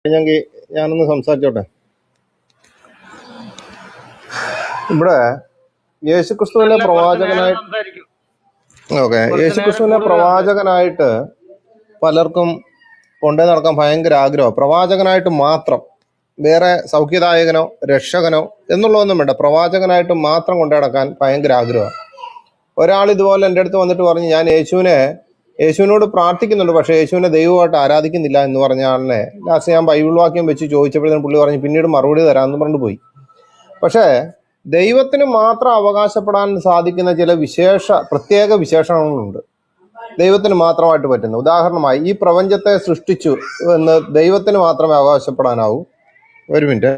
കഴിഞ്ഞെങ്കിൽ ഞാനൊന്ന് സംസാരിച്ചോട്ടെ. ഇവിടെ യേശുക്രിസ്തുവിനെ പ്രവാചകനായിട്ട് പലർക്കും കൊണ്ടേ നടക്കാൻ ഭയങ്കര ആഗ്രഹം. പ്രവാചകനായിട്ട് മാത്രം, വേറെ സൗഖ്യദായകനോ രക്ഷകനോ എന്നുള്ളതൊന്നും വേണ്ട, പ്രവാചകനായിട്ട് മാത്രം കൊണ്ടു നടക്കാൻ ഭയങ്കര ആഗ്രഹമാണ്. ഒരാൾ ഇതുപോലെ എൻ്റെ അടുത്ത് വന്നിട്ട് പറഞ്ഞു, ഞാൻ യേശുവിനോട് പ്രാർത്ഥിക്കുന്നുണ്ട്, പക്ഷേ യേശുവിനെ ദൈവമായിട്ട് ആരാധിക്കുന്നില്ല എന്ന് പറഞ്ഞ ആളിനെ ലാസ്റ്റ് ഞാൻ ബൈബിൾ വാക്യം വെച്ച് ചോദിച്ചപ്പോഴത്തേനും പുള്ളി പറഞ്ഞു പിന്നീട് മറുപടി തരാമെന്ന് പറഞ്ഞു പോയി. പക്ഷേ ദൈവത്തിന് മാത്രം അവകാശപ്പെടാൻ സാധിക്കുന്ന ചില പ്രത്യേക വിശേഷണങ്ങളുണ്ട്, ദൈവത്തിന് മാത്രമായിട്ട് പറ്റുന്ന. ഉദാഹരണമായി, ഈ പ്രപഞ്ചത്തെ സൃഷ്ടിച്ചു എന്ന് ദൈവത്തിന് മാത്രമേ അവകാശപ്പെടാനാവൂ. ഒരു മിനിറ്റ്.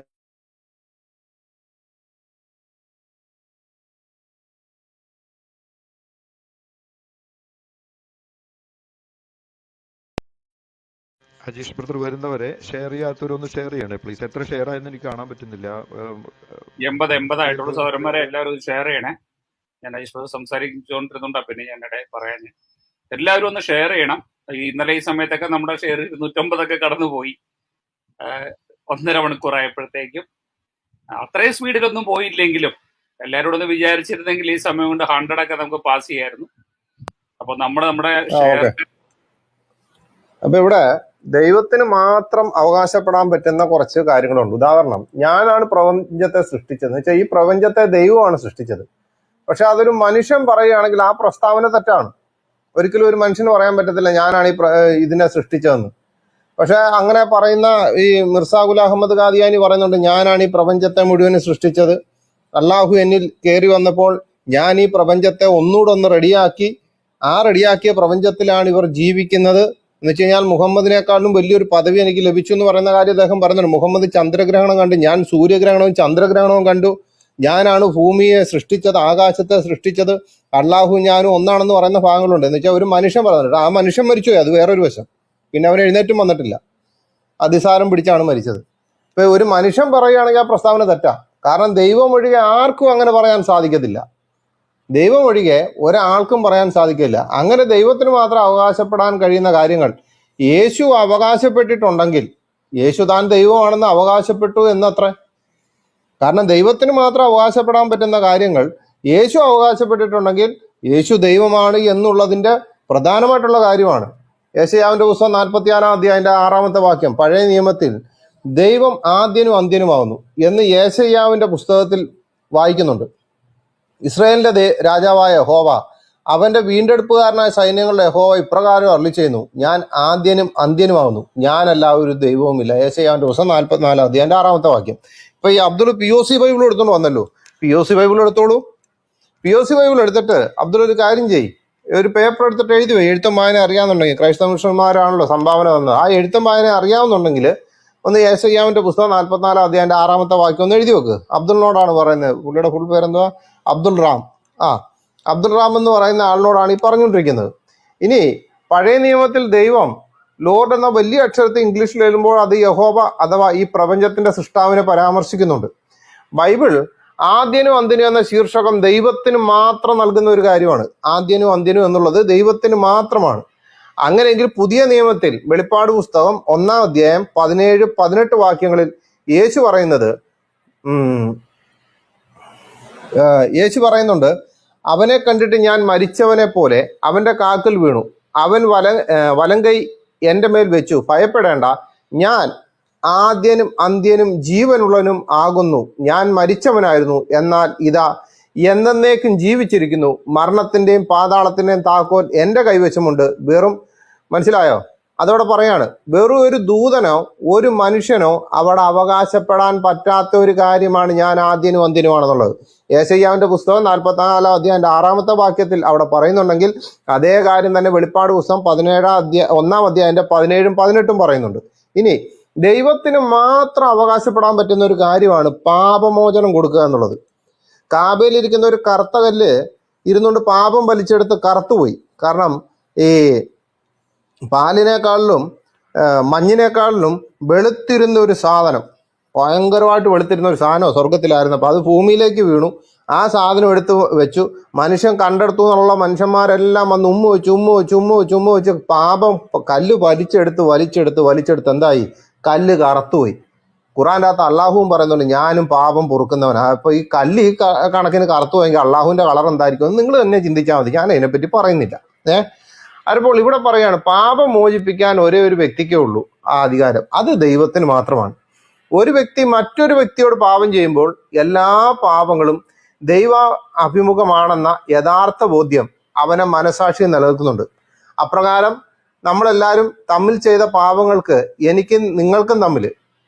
അജീഷ് ബ്രദർ വരുന്നവരെ ഷെയർ ചെയ്യാത്തവരൊന്ന് ഷെയർ ചെയ്യണേ പ്ലീസ്. എത്ര ഷെയർ ആയെന്ന് എനിക്ക് കാണാൻ പറ്റുന്നില്ല. 80 ആയിട്ടുള്ള സൗരന്മാരെ എല്ലാവരും ഷെയർ ചെയ്യണേ. ഞാൻ അജീഷ് ബ്രദർ സംസാരിച്ചുകൊണ്ടിരുന്നുണ്ടാ പിന്നെ ഞാൻ ഇടയിൽ പറയാൻ. എല്ലാവരും ഒന്ന് ഷെയർ ചെയ്യണം. ഇന്നലെ ഈ സമയത്തൊക്കെ നമ്മുടെ ഷെയർ 250 കടന്നുപോയി. 1.5 മണിക്കൂറായപ്പോഴത്തേക്കും അത്രയും സ്പീഡിലൊന്നും പോയില്ലെങ്കിലും എല്ലാവരോടും ഒന്ന് വിചാരിച്ചിരുന്നെങ്കിൽ ഈ സമയം കൊണ്ട് 100 നമുക്ക് പാസ് ചെയ്യായിരുന്നു. അപ്പൊ നമ്മുടെ ഷെയർ. അപ്പൊ ഇവിടെ ദൈവത്തിന് മാത്രം അവകാശപ്പെടാൻ പറ്റുന്ന കുറച്ച് കാര്യങ്ങളുണ്ട്. ഉദാഹരണം, ഞാനാണ് പ്രപഞ്ചത്തെ സൃഷ്ടിച്ചതെന്ന് വെച്ചാൽ ഈ പ്രപഞ്ചത്തെ ദൈവമാണ് സൃഷ്ടിച്ചത്. പക്ഷെ അതൊരു മനുഷ്യൻ പറയുകയാണെങ്കിൽ ആ പ്രസ്താവന തെറ്റാണ്. ഒരിക്കലും ഒരു മനുഷ്യന് പറയാൻ പറ്റത്തില്ല ഞാനാണ് ഇതിനെ സൃഷ്ടിച്ചതെന്ന്. പക്ഷെ അങ്ങനെ പറയുന്ന ഈ മിർസാ ഗുലാം അഹമ്മദ് ഖാദിയാനി പറയുന്നുണ്ട്, ഞാനാണ് ഈ പ്രപഞ്ചത്തെ മുഴുവൻ സൃഷ്ടിച്ചത്, അള്ളാഹു എന്നിൽ കയറി വന്നപ്പോൾ ഞാൻ ഈ പ്രപഞ്ചത്തെ ഒന്നുകൂടെ റെഡിയാക്കി, ആ റെഡിയാക്കിയ പ്രപഞ്ചത്തിലാണ് ഇവർ ജീവിക്കുന്നത് എന്ന് വെച്ച് കഴിഞ്ഞാൽ മുഹമ്മദിനേക്കാളും വലിയൊരു പദവി എനിക്ക് ലഭിച്ചു എന്ന് പറയുന്ന കാര്യം അദ്ദേഹം പറയുന്നുണ്ട്. മുഹമ്മദ് ചന്ദ്രഗ്രഹണം കണ്ടു, ഞാൻ സൂര്യഗ്രഹണവും ചന്ദ്രഗ്രഹണവും കണ്ടു, ഞാനാണ് ഭൂമിയെ സൃഷ്ടിച്ചത്, ആകാശത്തെ സൃഷ്ടിച്ചത്, അള്ളാഹു ഞാനും ഒന്നാണെന്ന് പറയുന്ന ഭാഗങ്ങളുണ്ട്. എന്ന് വെച്ചാൽ ഒരു മനുഷ്യൻ പറയുന്നുണ്ട്, ആ മനുഷ്യൻ മരിച്ചുപോയി, അത് വേറൊരു വശം. പിന്നെ അവൻ എഴുന്നേറ്റും വന്നിട്ടില്ല, അതിസാരം പിടിച്ചാണ് മരിച്ചത്. ഇപ്പൊ ഒരു മനുഷ്യൻ പറയുകയാണെങ്കിൽ ആ പ്രസ്താവന തെറ്റാ. കാരണം ദൈവം ഒഴികെ ആർക്കും അങ്ങനെ പറയാൻ സാധിക്കത്തില്ല. ദൈവം ഒഴികെ ഒരാൾക്കും പറയാൻ സാധിക്കില്ല. അങ്ങനെ ദൈവത്തിന് മാത്രം അവകാശപ്പെടാൻ കഴിയുന്ന കാര്യങ്ങൾ യേശു അവകാശപ്പെട്ടിട്ടുണ്ടെങ്കിൽ, യേശു താൻ ദൈവമാണെന്ന് അവകാശപ്പെട്ടു എന്നത്ര. കാരണം ദൈവത്തിന് മാത്രം അവകാശപ്പെടാൻ പറ്റുന്ന കാര്യങ്ങൾ യേശു അവകാശപ്പെട്ടിട്ടുണ്ടെങ്കിൽ യേശു ദൈവമാണ് എന്നുള്ളതിൻ്റെ പ്രധാനമായിട്ടുള്ള കാര്യമാണ്. യെശയ്യാവിന്റെ പുസ്തകം 46-ാം അധ്യായത്തിന്റെ 6-ാമത്തെ വാക്യം, പഴയ നിയമത്തിൽ ദൈവം ആദ്യനും അന്ത്യനുമാവുന്നു എന്ന് യെശയ്യാവിന്റെ പുസ്തകത്തിൽ വായിക്കുന്നുണ്ട്. ഇസ്രായേലിന്റെ രാജാവായ യഹോവ, അവന്റെ വീണ്ടെടുപ്പുകാരനായ സൈന്യങ്ങളുടെ യഹോവ ഇപ്രകാരം അരുളിച്ചെയ്യുന്നു, ഞാൻ ആദ്യനും അന്ത്യനുമാവുന്നു, ഞാനല്ല ഒരു ദൈവവുമില്ല. യെശയ്യാവിന്റെ പുസ്തകം 44-ാം അധ്യായന്റെ 6-ാമത്തെ വാക്യം. ഇപ്പൊ ഈ അബ്ദുൾ POC ബൈബിൾ എടുത്തോണ്ട് വന്നല്ലോ, POC ബൈബിൾ എടുത്തോളൂ. POC ബൈബിൾ എടുത്തിട്ട് അബ്ദുൾ ഒരു കാര്യം ചെയ്യും, ഒരു പേപ്പർ എടുത്തിട്ട് എഴുതി പോയി. എഴുത്തും വായന അറിയാവുന്നുണ്ടെങ്കിൽ, ക്രൈസ്തവ മിഷന്മാരാണല്ലോ സംഭാവന തന്നത്, ആ എഴുത്തും വായന അറിയാവുന്നുണ്ടെങ്കിൽ ഒന്ന് യെശയ്യാവിന്റെ പുസ്തകം 44-ാം അധ്യായന്റെ 6-ാമത്തെ വാക്യം ഒന്ന് എഴുതി വെക്ക്. അബ്ദുളിനോടാണ് പറയുന്നത്. പുള്ളിയുടെ ഫുൾ പേരെന്തുവാ? അബ്ദുൾ റാം. അബ്ദുൾ റാം എന്ന് പറയുന്ന ആളിനോടാണ് ഈ പറഞ്ഞുകൊണ്ടിരിക്കുന്നത്. ഇനി പഴയ നിയമത്തിൽ ദൈവം ലോർഡ് എന്ന വലിയ അക്ഷരത്തിൽ ഇംഗ്ലീഷിൽ എഴുതുമ്പോൾ അത് യഹോവ അഥവാ ഈ പ്രപഞ്ചത്തിന്റെ സൃഷ്ടാവിനെ പരാമർശിക്കുന്നുണ്ട്. ബൈബിൾ ആദ്യനും അന്ത്യനും എന്ന ശീർഷകം ദൈവത്തിന് മാത്രം നൽകുന്ന ഒരു കാര്യമാണ്. ആദ്യനും അന്ത്യനും എന്നുള്ളത് ദൈവത്തിന് മാത്രമാണ്. അങ്ങനെയെങ്കിൽ പുതിയ നിയമത്തിൽ വെളിപ്പാട് പുസ്തകം 1-ാം അധ്യായം 17-18 വാക്യങ്ങളിൽ യേശു പറയുന്നുണ്ട്, അവനെ കണ്ടിട്ട് ഞാൻ മരിച്ചവനെ പോലെ അവന്റെ കാൽക്കൽ വീണു, അവൻ വലങ്കൈ എൻ്റെ മേൽ വെച്ചു, ഭയപ്പെടേണ്ട, ഞാൻ ആദ്യനും അന്ത്യനും ജീവനുള്ളവനും ആകുന്നു, ഞാൻ മരിച്ചവനായിരുന്നു, എന്നാൽ ഇതാ എന്നേക്കും ജീവിച്ചിരിക്കുന്നു, മരണത്തിന്റെയും പാതാളത്തിന്റെയും താക്കോൽ എൻ്റെ കൈവശമുണ്ട്. മനസ്സിലായോ? അതോടെ പറയാണ്, വെറും ഒരു ദൂതനോ ഒരു മനുഷ്യനോ അവിടെ അവകാശപ്പെടാൻ പറ്റാത്ത ഒരു കാര്യമാണ് ഞാൻ ആദ്യനും അന്ത്യനുമാണെന്നുള്ളത്. യെശയ്യാവിന്റെ പുസ്തകം 44-ാം അധ്യായന്റെ 6-ാമത്തെ വാക്യത്തിൽ അവിടെ പറയുന്നുണ്ടെങ്കിൽ അതേ കാര്യം തന്നെ വെളിപ്പാട് പുസ്തകം 1-ാം അധ്യായന്റെ 17-18 പറയുന്നുണ്ട്. ഇനി ദൈവത്തിന് മാത്രം അവകാശപ്പെടാൻ പറ്റുന്ന ഒരു കാര്യമാണ് പാപമോചനം കൊടുക്കുക എന്നുള്ളത്. കാബയിലിരിക്കുന്ന ഒരു കറുത്ത കല്ല് ഇരുന്നുകൊണ്ട് പാപം വലിച്ചെടുത്ത് കറുത്തുപോയി. കാരണം ഈ പാലിനേക്കാളിലും മഞ്ഞിനേക്കാളിലും വെളുത്തിരുന്ന ഒരു സാധനം, ഭയങ്കരമായിട്ട് വെളുത്തിരുന്ന ഒരു സാധനം സ്വർഗത്തിലായിരുന്നു. അപ്പോൾ അത് ഭൂമിയിലേക്ക് വീണു. ആ സാധനം എടുത്ത് വെച്ചു, മനുഷ്യൻ കണ്ടെടുത്തു എന്നുള്ള മനുഷ്യന്മാരെല്ലാം വന്ന് ഉമ്മ വെച്ച് പാപം കല്ല് വലിച്ചെടുത്ത് എന്തായി? കല്ല് കറുത്തുപോയി. ഖുറാൻ്റെ അകത്ത് അള്ളാഹുവും പറയുന്നുണ്ട് ഞാനും പാപം പൊറുക്കുന്നവനാ. അപ്പോൾ ഈ കല്ല് ഈ കണക്കിന് കറുത്തു പോയെങ്കിൽ അള്ളാഹുവിൻ്റെ കളർ എന്തായിരിക്കും എന്ന് നിങ്ങൾ തന്നെ ചിന്തിച്ചാൽ മതി. ഞാൻ അതിനെപ്പറ്റി പറയുന്നില്ല. അപ്പോൾ ഇവിടെ പറയാണ് പാപം മോചിപ്പിക്കാൻ ഒരേ ഒരു വ്യക്തിക്കേ ഉള്ളൂ ആ അധികാരം, അത് ദൈവത്തിന് മാത്രമാണ്. ഒരു വ്യക്തി മറ്റൊരു വ്യക്തിയോട് പാപം ചെയ്യുമ്പോൾ എല്ലാ പാപങ്ങളും ദൈവ അഭിമുഖമാണെന്ന യഥാർത്ഥ ബോധ്യം അവനെ മനസാക്ഷി നിലനിൽക്കുന്നുണ്ട്. അപ്രകാരം നമ്മളെല്ലാവരും തമ്മിൽ ചെയ്ത പാപങ്ങൾക്ക് എനിക്കും നിങ്ങൾക്കും തമ്മിൽ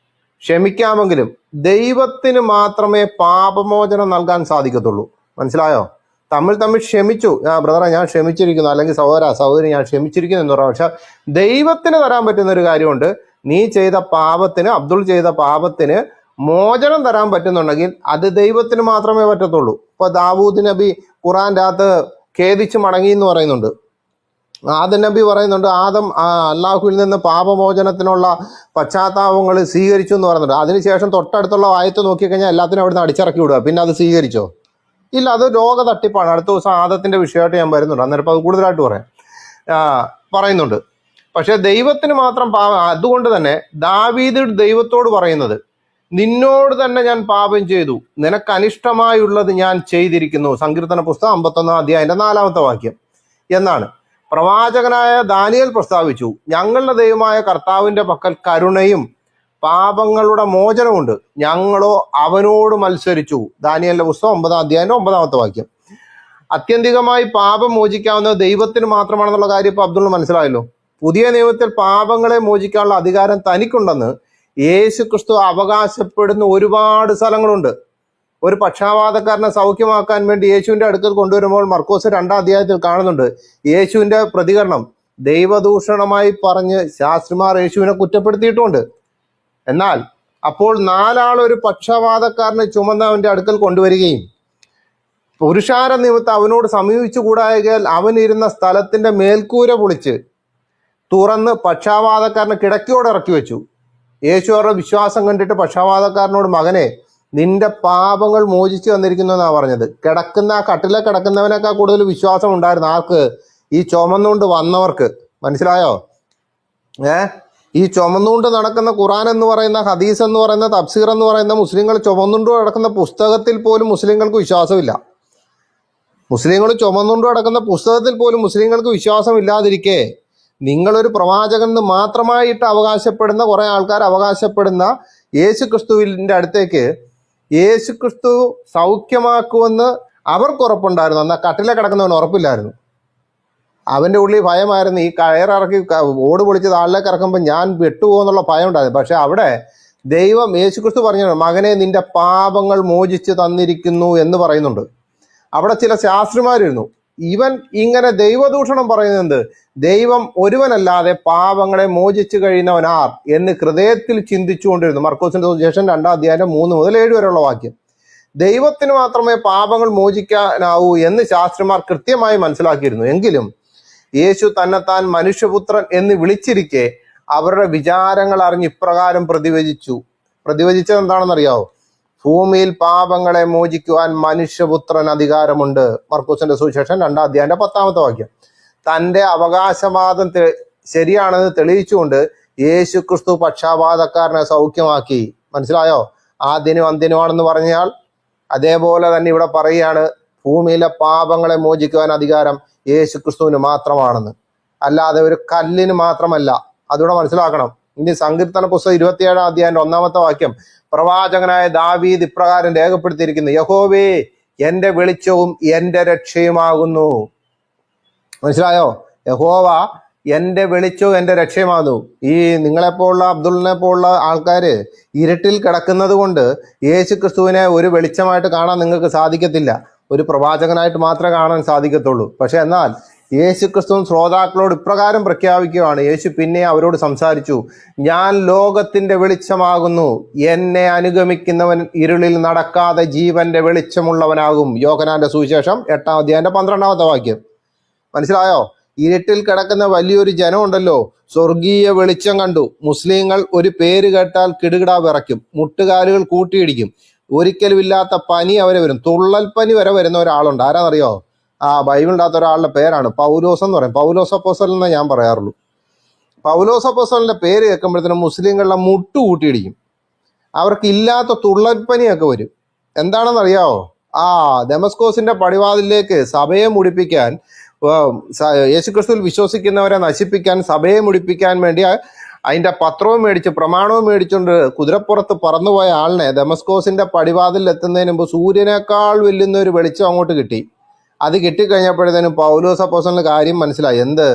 ക്ഷമിക്കാമെങ്കിലും ദൈവത്തിന് മാത്രമേ പാപമോചനം നൽകാൻ സാധിക്കത്തുള്ളൂ. മനസ്സിലായോ? തമ്മിൽ ക്ഷമിച്ചു, ബ്രദറെ ഞാൻ ക്ഷമിച്ചിരിക്കുന്നു, അല്ലെങ്കിൽ സഹോദരി ഞാൻ ക്ഷമിച്ചിരിക്കുന്നു എന്ന് പറയാം. പക്ഷെ ദൈവത്തിന് തരാൻ പറ്റുന്ന ഒരു കാര്യമുണ്ട്. നീ ചെയ്ത പാപത്തിന്, അബ്ദുൾ ചെയ്ത പാപത്തിന് മോചനം തരാൻ പറ്റുന്നുണ്ടെങ്കിൽ അത് ദൈവത്തിന് മാത്രമേ പറ്റത്തുള്ളൂ. ഇപ്പൊ ദാവൂദ് നബി ഖുറാൻ്റെ അകത്ത് ഖേദിച്ച് മടങ്ങി എന്ന് പറയുന്നുണ്ട്. ആദം നബി പറയുന്നുണ്ട് ആദം അള്ളാഹുവിൽ നിന്ന് പാപമോചനത്തിനുള്ള പശ്ചാത്താപങ്ങൾ സ്വീകരിച്ചു എന്ന് പറയുന്നുണ്ട്. അതിനുശേഷം തൊട്ടടുത്തുള്ള ആയത്ത് നോക്കിക്കഴിഞ്ഞാൽ എല്ലാത്തിനും അവിടുന്ന് അടിച്ചിറക്കി വിടുക. പിന്നെ അത് സ്വീകരിച്ചോ? ഇല്ല, അത് രോഗ തട്ടിപ്പാണ്. അടുത്ത ദിവസം ആദത്തിന്റെ വിഷയമായിട്ട് ഞാൻ വരുന്നുണ്ട്, അന്നേരം അത് കൂടുതലായിട്ട് പറയുന്നുണ്ട്. പക്ഷെ ദൈവത്തിന് മാത്രം അതുകൊണ്ട് തന്നെ ദാവീദ് ദൈവത്തോട് പറയുന്നത് നിന്നോട് തന്നെ ഞാൻ പാപം ചെയ്തു, നിനക്ക് അനിഷ്ടമായുള്ളത് ഞാൻ ചെയ്തിരിക്കുന്നു. സങ്കീർത്തന പുസ്തകം 51 അധ്യായത്തിന്റെ 4-ാമത്തെ വാക്യം എന്നാണ്. പ്രവാചകനായ ദാനിയേൽ പ്രസ്താവിച്ചു, ഞങ്ങളുടെ ദൈവമായ കർത്താവിന്റെ പക്കൽ കരുണയും പാപങ്ങളുടെ മോചനമുണ്ട്, ഞങ്ങളോ അവനോട് മത്സരിച്ചു. ദാനിയേലിന്റെ പുസ്തകം 9-ാം അധ്യായം 9-ാമത്തെ വാക്യം. അത്യന്തികമായി പാപം മോചിക്കാവുന്നത് ദൈവത്തിന് മാത്രമാണെന്നുള്ള കാര്യം ഇപ്പൊ അബ്ദുൾ മനസ്സിലായല്ലോ. പുതിയ നിയമത്തിൽ പാപങ്ങളെ മോചിക്കാനുള്ള അധികാരം തനിക്കുണ്ടെന്ന് യേശു ക്രിസ്തു അവകാശപ്പെടുന്ന ഒരുപാട് സ്ഥലങ്ങളുണ്ട്. ഒരു പക്ഷാപാതക്കാരനെ സൗഖ്യമാക്കാൻ വേണ്ടി യേശുവിന്റെ അടുക്കൽ കൊണ്ടുവരുമ്പോൾ മർക്കോസ് 2-ാം അധ്യായത്തിൽ കാണുന്നുണ്ട് യേശുവിന്റെ പ്രതികരണം ദൈവദൂഷണമായി പറഞ്ഞ് ശാസ്ത്രിമാർ യേശുവിനെ കുറ്റപ്പെടുത്തിയിട്ടുമുണ്ട്. എന്നാൽ അപ്പോൾ 4 ആൾ ഒരു പക്ഷപാതക്കാരനെ ചുമന്ന് അവന്റെ അടുക്കൽ കൊണ്ടുവരികയും പുരുഷാര നിമിത്തം അവനോട് സമീപിച്ചുകൂടായകയാൽ അവനിരുന്ന സ്ഥലത്തിന്റെ മേൽക്കൂര പൊളിച്ച് തുറന്ന് പക്ഷപാതക്കാരനെ കിടക്കയോടെ ഇറക്കി വെച്ചു. യേശു അവരുടെ വിശ്വാസം കണ്ടിട്ട് പക്ഷപാതക്കാരനോട് മകനെ നിന്റെ പാപങ്ങൾ മോചിച്ചു വന്നിരിക്കുന്നു എന്നാണ് പറഞ്ഞത്. കട്ടിലെ കിടക്കുന്നവനേക്കാൾ കൂടുതൽ വിശ്വാസം ഉണ്ടായിരുന്നു ആർക്ക്? ഈ ചുമന്നുകൊണ്ട് വന്നവർക്ക്. മനസ്സിലായോ? ഈ ചുമന്നുകൊണ്ട് നടക്കുന്ന ഖുറാൻ എന്ന് പറയുന്ന, ഹദീസ് എന്ന് പറയുന്ന, തഫ്സീർ എന്ന് പറയുന്ന മുസ്ലിങ്ങൾ ചുമന്നുകൊണ്ട് നടക്കുന്ന പുസ്തകത്തിൽ പോലും മുസ്ലിങ്ങൾക്ക് വിശ്വാസമില്ല. മുസ്ലിങ്ങൾ ചുമന്നുകൊണ്ട് നടക്കുന്ന പുസ്തകത്തിൽ പോലും മുസ്ലിങ്ങൾക്ക് വിശ്വാസമില്ലാതിരിക്കെ നിങ്ങളൊരു പ്രവാചകൻ എന്ന് മാത്രമായിട്ട് അവകാശപ്പെടുന്ന കുറെ ആൾക്കാർ അവകാശപ്പെടുന്ന യേശു ക്രിസ്തുവിൻ്റെ അടുത്തേക്ക് യേശു ക്രിസ്തു സൗഖ്യമാക്കുമെന്ന് അവർക്ക് ഉറപ്പുണ്ടായിരുന്നു, എന്നാൽ കട്ടിലെ കിടക്കുന്നവന് ഉറപ്പില്ലായിരുന്നു. അവൻ്റെ ഉള്ളിൽ ഭയമായിരുന്നു. ഈ കയറിറക്കി ഓട് പൊളിച്ച് താളിലേക്ക് ഇറക്കുമ്പോൾ ഞാൻ വെട്ടുപോകുന്നുള്ള ഭയം ഉണ്ടായിരുന്നു. പക്ഷെ അവിടെ ദൈവം യേശു ക്രിസ്തു പറഞ്ഞു മകനെ നിന്റെ പാപങ്ങൾ മോചിച്ച് തന്നിരിക്കുന്നു എന്ന് പറയുന്നുണ്ട്. അവിടെ ചില ശാസ്ത്രിമാരിരുന്നു. ഇവൻ ഇങ്ങനെ ദൈവദൂഷണം പറയുന്നത് ദൈവം ഒരുവനല്ലാതെ പാപങ്ങളെ മോചിച്ചു കഴിയുന്നവനാർ എന്ന് ഹൃദയത്തിൽ ചിന്തിച്ചുകൊണ്ടിരുന്നു. മർക്കോസിന്റെ സുവിശേഷം 2-ാം അധ്യായം 3 മുതൽ 7 വരെയുള്ള വാക്യം. ദൈവത്തിന് മാത്രമേ പാപങ്ങൾ മോചിക്കാനാവൂ എന്ന് ശാസ്ത്രിമാർ കൃത്യമായി മനസ്സിലാക്കിയിരുന്നു. എങ്കിലും യേശു തന്നെത്താൻ മനുഷ്യപുത്രൻ എന്ന് വിളിച്ചിരിക്കെ അവരുടെ വിചാരങ്ങൾ അറിഞ്ഞ് ഇപ്രകാരം പ്രതിവചിച്ചത് എന്താണെന്നറിയാവോ? ഭൂമിയിൽ പാപങ്ങളെ മോചിക്കുവാൻ മനുഷ്യപുത്രൻ അധികാരമുണ്ട്. മർക്കോസിന്റെ സുവിശേഷം 2-ാം അധ്യായം 10-ാമത്തെ വാക്യം. തന്റെ അവകാശവാദം ശരിയാണെന്ന് തെളിയിച്ചുകൊണ്ട് യേശു ക്രിസ്തു പക്ഷാപാതക്കാരനെ സൗഖ്യമാക്കി. മനസ്സിലായോ? ആദ്യനും അന്ത്യനുമാണെന്ന് പറഞ്ഞാൽ അതേപോലെ തന്നെ ഇവിടെ പറയുകയാണ് ഭൂമിയിലെ പാപങ്ങളെ മോചിക്കുവാൻ അധികാരം യേശു ക്രിസ്തുവിന് മാത്രമാണെന്ന്, അല്ലാതെ ഒരു കല്ലിന് മാത്രമല്ല. അതുകൂടെ മനസ്സിലാക്കണം. ഇനി സങ്കീർത്തന പുസ്തകം 27-ാം അധ്യായം 1-ാമത്തെ വാക്യം. പ്രവാചകനായ ദാവീദ് ഇപ്രകാരം രേഖപ്പെടുത്തിയിരിക്കുന്നു, യഹോവേ എന്റെ വെളിച്ചവും എന്റെ രക്ഷയുമാകുന്നു. മനസ്സിലായോ? യഹോവ എന്റെ വെളിച്ചവും എന്റെ രക്ഷയുമാകുന്നു. ഈ നിങ്ങളെപ്പോലുള്ള അബ്ദുളിനെ പോലുള്ള ആൾക്കാര് ഇരുട്ടിൽ കിടക്കുന്നത് കൊണ്ട് യേശു ക്രിസ്തുവിനെ ഒരു വെളിച്ചമായിട്ട് കാണാൻ നിങ്ങൾക്ക് സാധിക്കത്തില്ല. ഒരു പ്രവാചകനായിട്ട് മാത്രമേ കാണാൻ സാധിക്കത്തുള്ളൂ. പക്ഷെ എന്നാൽ യേശു ക്രിസ്തു ശ്രോതാക്കളോട് ഇപ്രകാരം പ്രഖ്യാപിക്കുകയാണ്. യേശു പിന്നെ അവരോട് സംസാരിച്ചു, ഞാൻ ലോകത്തിന്റെ വെളിച്ചമാകുന്നു, എന്നെ അനുഗമിക്കുന്നവൻ ഇരുളിൽ നടക്കാതെ ജീവന്റെ വെളിച്ചമുള്ളവനാകും. യോഹന്നാന്റെ സുവിശേഷം 8-ാം അധ്യായം 12-ാമത്തെ വാക്യം. മനസ്സിലായോ? ഇരുട്ടിൽ കിടക്കുന്ന വലിയൊരു ജനമുണ്ടല്ലോ, സ്വർഗീയ വെളിച്ചം കണ്ടു. മുസ്ലിങ്ങൾ ഒരു പേര് കേട്ടാൽ കിടുകിടാ വിറയ്ക്കും, മുട്ടുകാലുകൾ കൂട്ടിയിടിക്കും. ഒരിക്കലും ഇല്ലാത്ത പനി അവരെ വരും. തുള്ളൽ പനി വരെ വരുന്ന ഒരാളുണ്ട്. ആരാന്നറിയോ? ബൈബിളിനകത്ത് ഒരാളുടെ പേരാണ് പൗലോസ് എന്ന് പറയും. പൗലോസ് അപ്പോസ്തലൻ എന്നേ ഞാൻ പറയാറുള്ളൂ. പൗലോസ് അപ്പോസ്തലന്റെ പേര് കേൾക്കുമ്പോഴത്തേനും മുസ്ലിങ്ങളുടെ മുട്ടുകൂട്ടിയിടിക്കും. അവർക്ക് ഇല്ലാത്ത തുള്ളൽപ്പനിയൊക്കെ വരും. എന്താണെന്നറിയാവോ? ദമസ്കോസിന്റെ പടിവാതിലേക്ക് സഭയെ മുടിപ്പിക്കാൻ, യേശുക്രിസ്തുവിൽ വിശ്വസിക്കുന്നവരെ നശിപ്പിക്കാൻ, സഭയെ മുടിപ്പിക്കാൻ വേണ്ടി അതിന്റെ പത്രവും മേടിച്ച് പ്രമാണവും മേടിച്ചുകൊണ്ട് കുതിരപ്പുറത്ത് പറന്നുപോയ ആളിനെ ദമസ്കോസിന്റെ പടിവാതിൽ എത്തുന്നതിന് മുമ്പ് സൂര്യനേക്കാൾ വെല്ലുന്ന ഒരു വെളിച്ചം അങ്ങോട്ട് കിട്ടി. അത് കിട്ടിക്കഴിഞ്ഞപ്പോഴത്തേനും പൗലോസ് അപ്പോസ്തലന് കാര്യം മനസ്സിലായി. എന്ത്?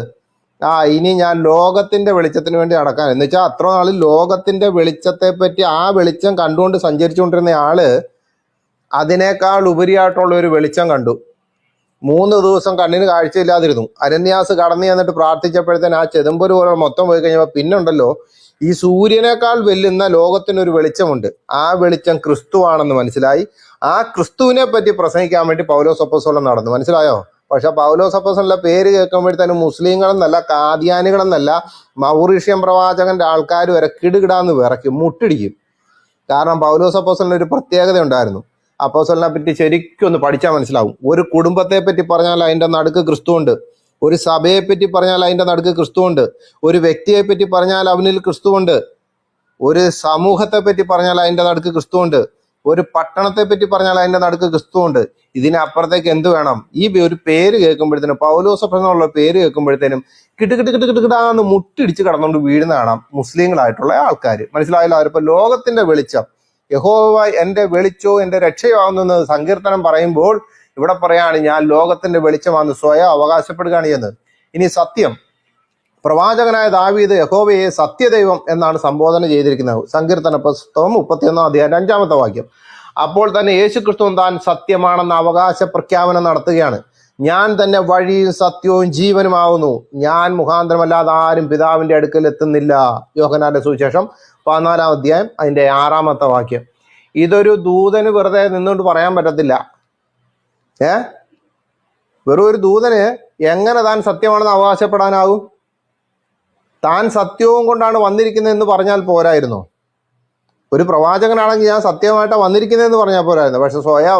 ഇനി ഞാൻ ലോകത്തിന്റെ വെളിച്ചത്തിന് വേണ്ടി നടക്കാൻ. എന്ന് വെച്ചാൽ അത്ര നാളിൽ ലോകത്തിന്റെ വെളിച്ചത്തെ പറ്റി ആ വെളിച്ചം കണ്ടുകൊണ്ട് സഞ്ചരിച്ചുകൊണ്ടിരുന്ന ആള് അതിനേക്കാൾ ഉപരിയായിട്ടുള്ള ഒരു വെളിച്ചം കണ്ടു. 3 ദിവസം കണ്ണിന് കാഴ്ചയില്ലാതിരുന്നു. അരണ്യാസ് കടന്നു ചെന്നിട്ട് പ്രാർത്ഥിച്ചപ്പോഴത്തേന് ആ ചെതുമ്പൊരു പോലെ മൊത്തം പോയി കഴിഞ്ഞപ്പോൾ പിന്നുണ്ടല്ലോ ഈ സൂര്യനേക്കാൾ വെല്ലുന്ന ലോകത്തിനൊരു വെളിച്ചമുണ്ട്. ആ വെളിച്ചം ക്രിസ്തുവാണെന്ന് മനസ്സിലായി. ആ ക്രിസ്തുവിനെ പറ്റി പ്രസംഗിക്കാൻ വേണ്ടി പൗലോസ് അപ്പോസ്തലൻ നടന്നു. മനസ്സിലായോ? പക്ഷെ പൗലോസ് അപ്പോസ്തലന്റെ പേര് കേൾക്കുമ്പോഴത്തേനും മുസ്ലിങ്ങളെന്നല്ല, കാദിയാനികളെന്നല്ല, മൗറീഷ്യൻ പ്രവാചകന്റെ ആൾക്കാർ വരെ കിടുകിടാന്ന് വിറയ്ക്കും, മുട്ടിടിക്കും. കാരണം പൗലോസ് അപ്പോസ്തലന് ഒരു പ്രത്യേകത ഉണ്ടായിരുന്നു. അപ്പോസ്തലനെ പറ്റി ശരിക്കും ഒന്ന് പഠിച്ചാൽ മനസ്സിലാവും. ഒരു കുടുംബത്തെ പറ്റി പറഞ്ഞാൽ അതിൻ്റെ നടുക്ക് ക്രിസ്തുവുണ്ട്. ഒരു സഭയെ പറ്റി പറഞ്ഞാൽ അതിൻ്റെ നടുക്ക് ക്രിസ്തുവുണ്ട്. ഒരു വ്യക്തിയെ പറ്റി പറഞ്ഞാൽ അവനിൽ ക്രിസ്തുവുണ്ട്. ഒരു സമൂഹത്തെ പറ്റി പറഞ്ഞാൽ അതിൻ്റെ നടുക്ക് ക്രിസ്തുവുണ്ട്. ഒരു പട്ടണത്തെ പറ്റി പറഞ്ഞാൽ അതിൻ്റെ നടുക്ക് ക്രിസ്തുവുണ്ട്. ഇതിനപ്പുറത്തേക്ക് എന്ത് വേണം? ഈ ഒരു പേര് കേൾക്കുമ്പോഴത്തേനും, പൗലോസ് എന്നുള്ള പേര് കേൾക്കുമ്പോഴത്തേനും കിടുകിടാന്ന് മുട്ടിടിച്ച് കടന്നുകൊണ്ട് വീഴുന്ന കാണാം മുസ്ലിങ്ങളായിട്ടുള്ള ആൾക്കാർ. മനസ്സിലായല്ലോ? അവരിപ്പോൾ ലോകത്തിന്റെ വെളിച്ചം, യഹോവ എൻ്റെ വെളിച്ചോ എൻ്റെ രക്ഷയാവുന്നെന്ന് സങ്കീർത്തനം പറയുമ്പോൾ ഇവിടെ പറയാണ് ഞാൻ ലോകത്തിന്റെ വെളിച്ചമാണെന്ന് സ്വയം അവകാശപ്പെടുകയാണ് ചെയ്യുന്നത്. ഇനി സത്യം, പ്രവാചകനായ ദാവീദ് യഹോവയെ സത്യദൈവം എന്നാണ് സംബോധന ചെയ്തിരിക്കുന്നത്. സങ്കീർത്തന പുസ്തകം 31 അധ്യായം 5-ാമത്തെ വാക്യം. അപ്പോൾ തന്നെ യേശുക്രിസ്തു താൻ സത്യമാണെന്ന അവകാശ പ്രഖ്യാപനം നടത്തുകയാണ്. ഞാൻ തന്നെ വഴിയും സത്യവും ജീവനുമാവുന്നു, ഞാൻ മുഖാന്തരമല്ലാതെ ആരും പിതാവിന്റെ അടുക്കൽ എത്തുന്നില്ല. യോഹന്നാന്റെ സുവിശേഷം 14-ാം അധ്യായം അതിന്റെ 6-ാമത്തെ വാക്യം. ഇതൊരു ദൂതന് വെറുതെ നിന്നുകൊണ്ട് പറയാൻ പറ്റത്തില്ല. വെറും ഒരു ദൂതന് എങ്ങനെ താൻ സത്യമാണെന്ന് അവകാശപ്പെടാനാകും? താൻ സത്യവും കൊണ്ടാണ് വന്നിരിക്കുന്നതെന്ന് പറഞ്ഞാൽ പോരായിരുന്നോ? ഒരു പ്രവാചകനാണെങ്കിൽ ഞാൻ സത്യമായിട്ടാണ് വന്നിരിക്കുന്നതെന്ന് പറഞ്ഞാൽ പോരായിരുന്നു. പക്ഷെ സ്വയം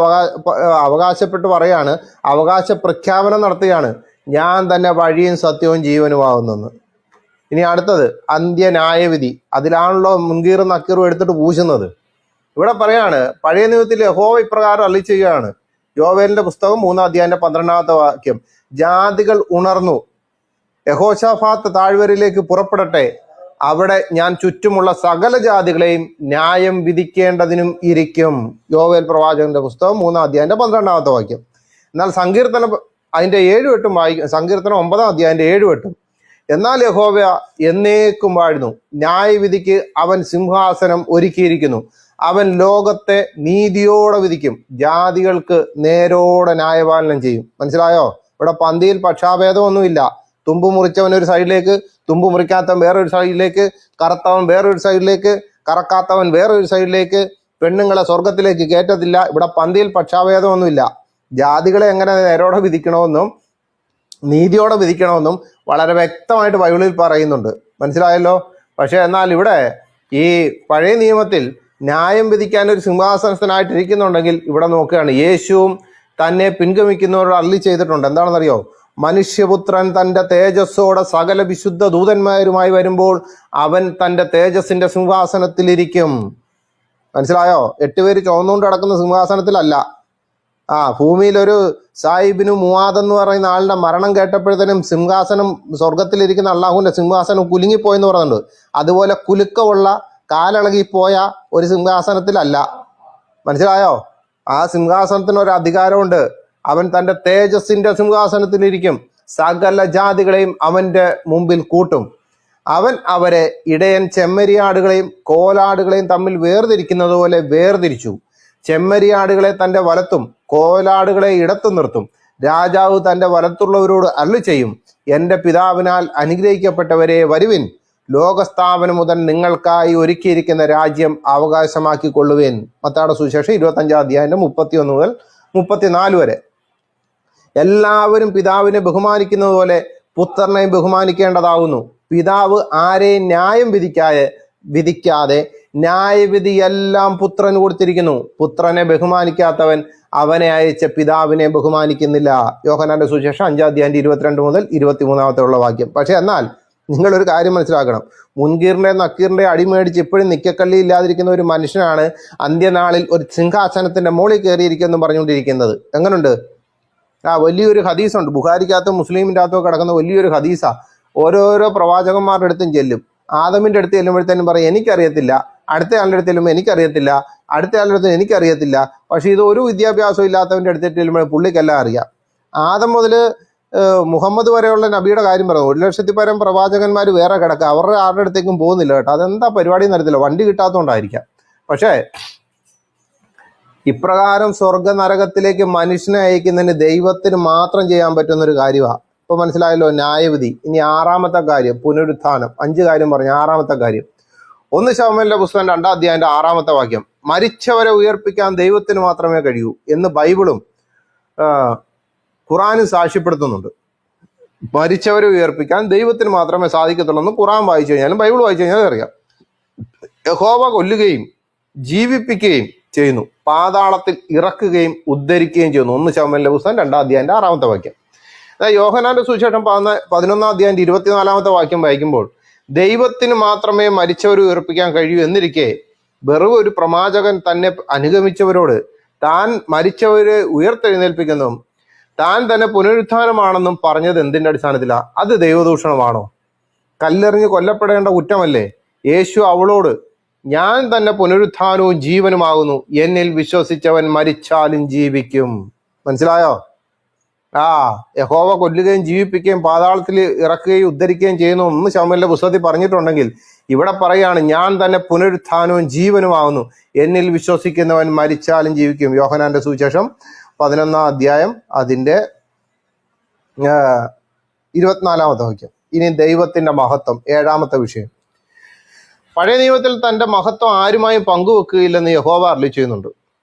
അവകാശപ്പെട്ട് പറയാണ്, അവകാശ പ്രഖ്യാപനം നടത്തുകയാണ്, ഞാൻ തന്നെ വഴിയും സത്യവും ജീവനുമാകുന്നെന്ന്. ഇനി അടുത്തത് അന്ത്യന്യായവിധി. അതിലാണല്ലോ മുൻകീറും നക്കീറും എടുത്തിട്ട് പൂശുന്നത്. ഇവിടെ പറയാണ്, പഴയ നിയമത്തിൽ യഹോവ ഇപ്രകാരം അരുളി ചെയ്യുകയാണ്. യോവേലിന്റെ പുസ്തകം 3-ാം അധ്യായന്റെ 12-ാമത്തെ വാക്യം. ജാതികൾ ഉണർന്നു, യഹോശാഫാത്ത് താഴ്വരയിലേക്ക് പുറപ്പെടട്ടെ, അവിടെ ഞാൻ ചുറ്റുമുള്ള സകല ജാതികളെയും ന്യായം വിധിക്കേണ്ടതിനും ഇരിക്കും. യോവേൽ പ്രവാചകന്റെ പുസ്തകം 3-ാം അധ്യായന്റെ 12-ാമത്തെ വാക്യം. എന്നാൽ സങ്കീർത്തനം അതിന്റെ 7-8 വായിക്കും. സങ്കീർത്തനം 9-ാം അധ്യായന്റെ 7-8. എന്നാൽ യഹോവ എന്നേക്കും വാഴുന്നു, ന്യായവിധിക്ക് അവൻ സിംഹാസനം ഒരുക്കിയിരിക്കുന്നു, അവൻ ലോകത്തെ നീതിയോടെ വിധിക്കും, ജാതികൾക്ക് നേരോടെ ന്യായപാലനം ചെയ്യും. മനസ്സിലായോ? ഇവിടെ പന്തിയിൽ പക്ഷാഭേദമൊന്നുമില്ല. തുമ്പ് മുറിച്ചവൻ ഒരു സൈഡിലേക്ക്, തുമ്പ് മുറിക്കാത്തവൻ വേറൊരു സൈഡിലേക്ക്, കറുത്തവൻ വേറൊരു സൈഡിലേക്ക്, കറക്കാത്തവൻ വേറൊരു സൈഡിലേക്ക്, പെണ്ണുങ്ങളെ സ്വർഗത്തിലേക്ക് കയറ്റത്തില്ല. ഇവിടെ പന്തിയിൽ പക്ഷാഭേദമൊന്നുമില്ല. ജാതികളെ എങ്ങനെ നേരോടെ വിധിക്കണമെന്നും നീതിയോടെ വിധിക്കണമെന്നും വളരെ വ്യക്തമായിട്ട് ബൈബിളിൽ പറയുന്നുണ്ട്. മനസ്സിലായല്ലോ? പക്ഷെ എന്നാൽ ഇവിടെ ഈ പഴയ നിയമത്തിൽ ന്യായം വിധിക്കാൻ ഒരു സിംഹാസനസ്ഥനായിട്ടിരിക്കുന്നുണ്ടെങ്കിൽ ഇവിടെ നോക്കുകയാണ്, യേശുവും തന്നെ പിൻഗമിക്കുന്നവരോട് അരുളി ചെയ്തിട്ടുണ്ട്. എന്താണെന്നറിയോ? മനുഷ്യപുത്രൻ തൻ്റെ തേജസ്സോടെ സകല വിശുദ്ധ ദൂതന്മാരുമായി വരുമ്പോൾ അവൻ തൻ്റെ തേജസ്സിന്റെ സിംഹാസനത്തിലിരിക്കും. മനസ്സിലായോ? 8 പേര് ചുവന്നുകൊണ്ട് കിടക്കുന്ന സിംഹാസനത്തിലല്ല. ഭൂമിയിൽ ഒരു സാഹിബിന് മുവാദ് എന്ന് പറയുന്ന ആളുടെ മരണം കേട്ടപ്പോഴത്തേനും സിംഹാസനം, സ്വർഗത്തിലിരിക്കുന്ന അള്ളാഹുവിന്റെ സിംഹാസനം കുലുങ്ങിപ്പോയെന്ന് പറയുന്നുണ്ട്. അതുപോലെ കുലുക്കമുള്ള കാലിളകിപ്പോയ ഒരു സിംഹാസനത്തിലല്ല. മനസ്സിലായോ? ആ സിംഹാസനത്തിന് ഒരു അധികാരമുണ്ട്. അവൻ തൻ്റെ തേജസ്സിന്റെ സിംഹാസനത്തിലിരിക്കും, സകല ജാതികളെയും അവന്റെ മുമ്പിൽ കൂട്ടും. അവൻ അവരെ ഇടയൻ ചെമ്മരിയാടുകളെയും കോലാടുകളെയും തമ്മിൽ വേർതിരിക്കുന്നത് പോലെ വേർതിരിച്ചു. ചെമ്മരിയാടുകളെ തൻ്റെ വലത്തും കോലാടുകളെ ഇടത്തും നിർത്തും. രാജാവ് തൻ്റെ വലത്തുള്ളവരോട് അരുളി ചെയ്യും, എൻ്റെ പിതാവിനാൽ അനുഗ്രഹിക്കപ്പെട്ടവരെ വരുവിൻ, ലോകസ്ഥാപനം മുതൽ നിങ്ങൾക്കായി ഒരുക്കിയിരിക്കുന്ന രാജ്യം അവകാശമാക്കിക്കൊള്ളുവേൻ. മത്തായിയുടെ സുവിശേഷം 25-ാം അധ്യായം 31 മുതൽ 34 വരെ. എല്ലാവരും പിതാവിനെ ബഹുമാനിക്കുന്നത് പോലെ പുത്രനെ ബഹുമാനിക്കേണ്ടതാവുന്നു. പിതാവ് ആരെയും ന്യായം വിധിക്കാതെ ന്യായവിധിയെല്ലാം പുത്രന് കൊടുത്തിരിക്കുന്നു. പുത്രനെ ബഹുമാനിക്കാത്തവൻ അവനെ അയച്ച പിതാവിനെ ബഹുമാനിക്കുന്നില്ല. യോഹന്നാന്റെ സുവിശേഷം 5-ാം അധ്യായം 22 മുതൽ 23-ാമത്തെ വാക്യം. പക്ഷെ എന്നാൽ നിങ്ങളൊരു കാര്യം മനസ്സിലാക്കണം. മുൻകീറിന്റെ നക്കീറിന്റെ അടിമേടിച്ച് ഇപ്പോഴും നിക്കക്കള്ളി ഇല്ലാതിരിക്കുന്ന ഒരു മനുഷ്യനാണ് അന്ത്യനാളിൽ ഒരു സിംഹാസനത്തിന്റെ മുകളിൽ കയറിയിരിക്കുമെന്ന് പറഞ്ഞുകൊണ്ടിരിക്കുന്നത്. എങ്ങനുണ്ട്? വലിയൊരു ഹദീസുണ്ട്, ബുഖാരിക്കകത്തും മുസ്ലിമിൻ്റെ അകത്തും കിടക്കുന്ന വലിയൊരു ഹദീസാ. ഓരോരോ പ്രവാചകന്മാരുടെ അടുത്തും ചെല്ലും. ആദമിന്റെ അടുത്ത് ചെല്ലുമ്പോഴത്തേനും പറയും എനിക്കറിയത്തില്ല, അടുത്ത ആളുടെ അടുത്ത് ചെല്ലുമ്പോൾ എനിക്കറിയത്തില്ല, അടുത്ത ആളുടെ അടുത്ത് എനിക്കറിയത്തില്ല. പക്ഷെ ഇത് ഒരു വിദ്യാഭ്യാസം ഇല്ലാത്തവൻ്റെ അടുത്ത് ചെല്ലുമ്പോൾ പുള്ളിക്കെല്ലാം അറിയാം. ആദം മുതൽ മുഹമ്മദ് വരെയുള്ള നബിയുടെ കാര്യം പറഞ്ഞു. 1,00,000 പരം പ്രവാചകന്മാർ വേറെ കിടക്കുക, അവരുടെ ആരുടെ അടുത്തേക്കും പോകുന്നില്ല കേട്ടോ. അതെന്താ പരിപാടി നടത്തില്ല, വണ്ടി കിട്ടാത്തതുകൊണ്ടായിരിക്കാം. പക്ഷേ ഇപ്രകാരം സ്വർഗ നരകത്തിലേക്ക് മനുഷ്യനെ അയക്കുന്നതിന് ദൈവത്തിന് മാത്രം ചെയ്യാൻ പറ്റുന്ന ഒരു കാര്യമാണ്. ഇപ്പൊ മനസ്സിലായല്ലോ ന്യായവിധി. ഇനി 6ാമത്തെ കാര്യം പുനരുത്ഥാനം. 5 കാര്യം പറഞ്ഞു. 6ാമത്തെ കാര്യം 1 ശമൂവേലിന്റെ പുസ്തകം 2-ാം അധ്യായത്തിന്റെ 6ാമത്തെ വാക്യം, മരിച്ചവരെ ഉയർപ്പിക്കാൻ ദൈവത്തിന് മാത്രമേ കഴിയൂ എന്ന് ബൈബിളും ഖുറാനും സാക്ഷ്യപ്പെടുത്തുന്നുണ്ട്. മരിച്ചവരെ ഉയർപ്പിക്കാൻ ദൈവത്തിന് മാത്രമേ സാധിക്കത്തുള്ളൂ എന്ന് ഖുറാൻ വായിച്ചു കഴിഞ്ഞാലും ബൈബിൾ വായിച്ചു കഴിഞ്ഞാലും അറിയാം. യഹോവ കൊല്ലുകയും ജീവിപ്പിക്കുകയും ചെയ്യുന്നു, പാതാളത്തിൽ ഇറക്കുകയും ഉദ്ധരിക്കുകയും ചെയ്യുന്നു. 1 ശമൂവേലിന്റെ പുസ്തകം 2-ാം അധ്യായത്തിന്റെ 6ാമത്തെ വാക്യം. യോഹന്നാന്റെ സുവിശേഷം 11-ാം അധ്യായത്തിന്റെ 24-ാമത്തെ വാക്യം വായിക്കുമ്പോൾ ദൈവത്തിന് മാത്രമേ മരിച്ചവരെ ഉയർപ്പിക്കാൻ കഴിയൂ എന്നിരിക്കെ വെറും ഒരു പ്രവാചകൻ തന്നെ അനുഗമിച്ചവരോട് താൻ മരിച്ചവരെ ഉയർത്തെഴുന്നേൽപ്പിക്കുന്നതും താൻ തന്നെ പുനരുത്ഥാനമാണെന്നും പറഞ്ഞത് എന്തിന്റെ അടിസ്ഥാനത്തിലാണ്? അത് ദൈവദൂഷണമാണോ? കല്ലെറിഞ്ഞ് കൊല്ലപ്പെടേണ്ട കുറ്റമല്ലേ? യേശു അവളോട് ഞാൻ തന്നെ പുനരുത്ഥാനവും ജീവനുമാകുന്നു, എന്നിൽ വിശ്വസിച്ചവൻ മരിച്ചാലും ജീവിക്കും. മനസ്സിലായോ? യഹോവ കൊല്ലുകയും ജീവിപ്പിക്കുകയും പാതാളത്തിൽ ഇറക്കുകയും ഉദ്ധരിക്കുകയും ചെയ്യുന്നു 1 ശമൂവേലിന്റെ പുസ്തകത്തിൽ പറഞ്ഞിട്ടുണ്ടെങ്കിൽ ഇവിടെ പറയാണ് ഞാൻ തന്നെ പുനരുത്ഥാനവും ജീവനുമാകുന്നു, എന്നിൽ വിശ്വസിക്കുന്നവൻ മരിച്ചാലും ജീവിക്കും. യോഹന്നാന്റെ സുവിശേഷം 11-ാം അധ്യായം അതിന്റെ 24-ാമത്തെ വാക്യം. ഇനി ദൈവത്തിന്റെ മഹത്വം, 7ാമത്തെ വിഷയം. പഴയ നിയമത്തിൽ തന്റെ മഹത്വം ആരുമായും പങ്കുവെക്കുകയില്ലെന്ന് യഹോവ അരുളി ചെയ്യുന്നുണ്ട്.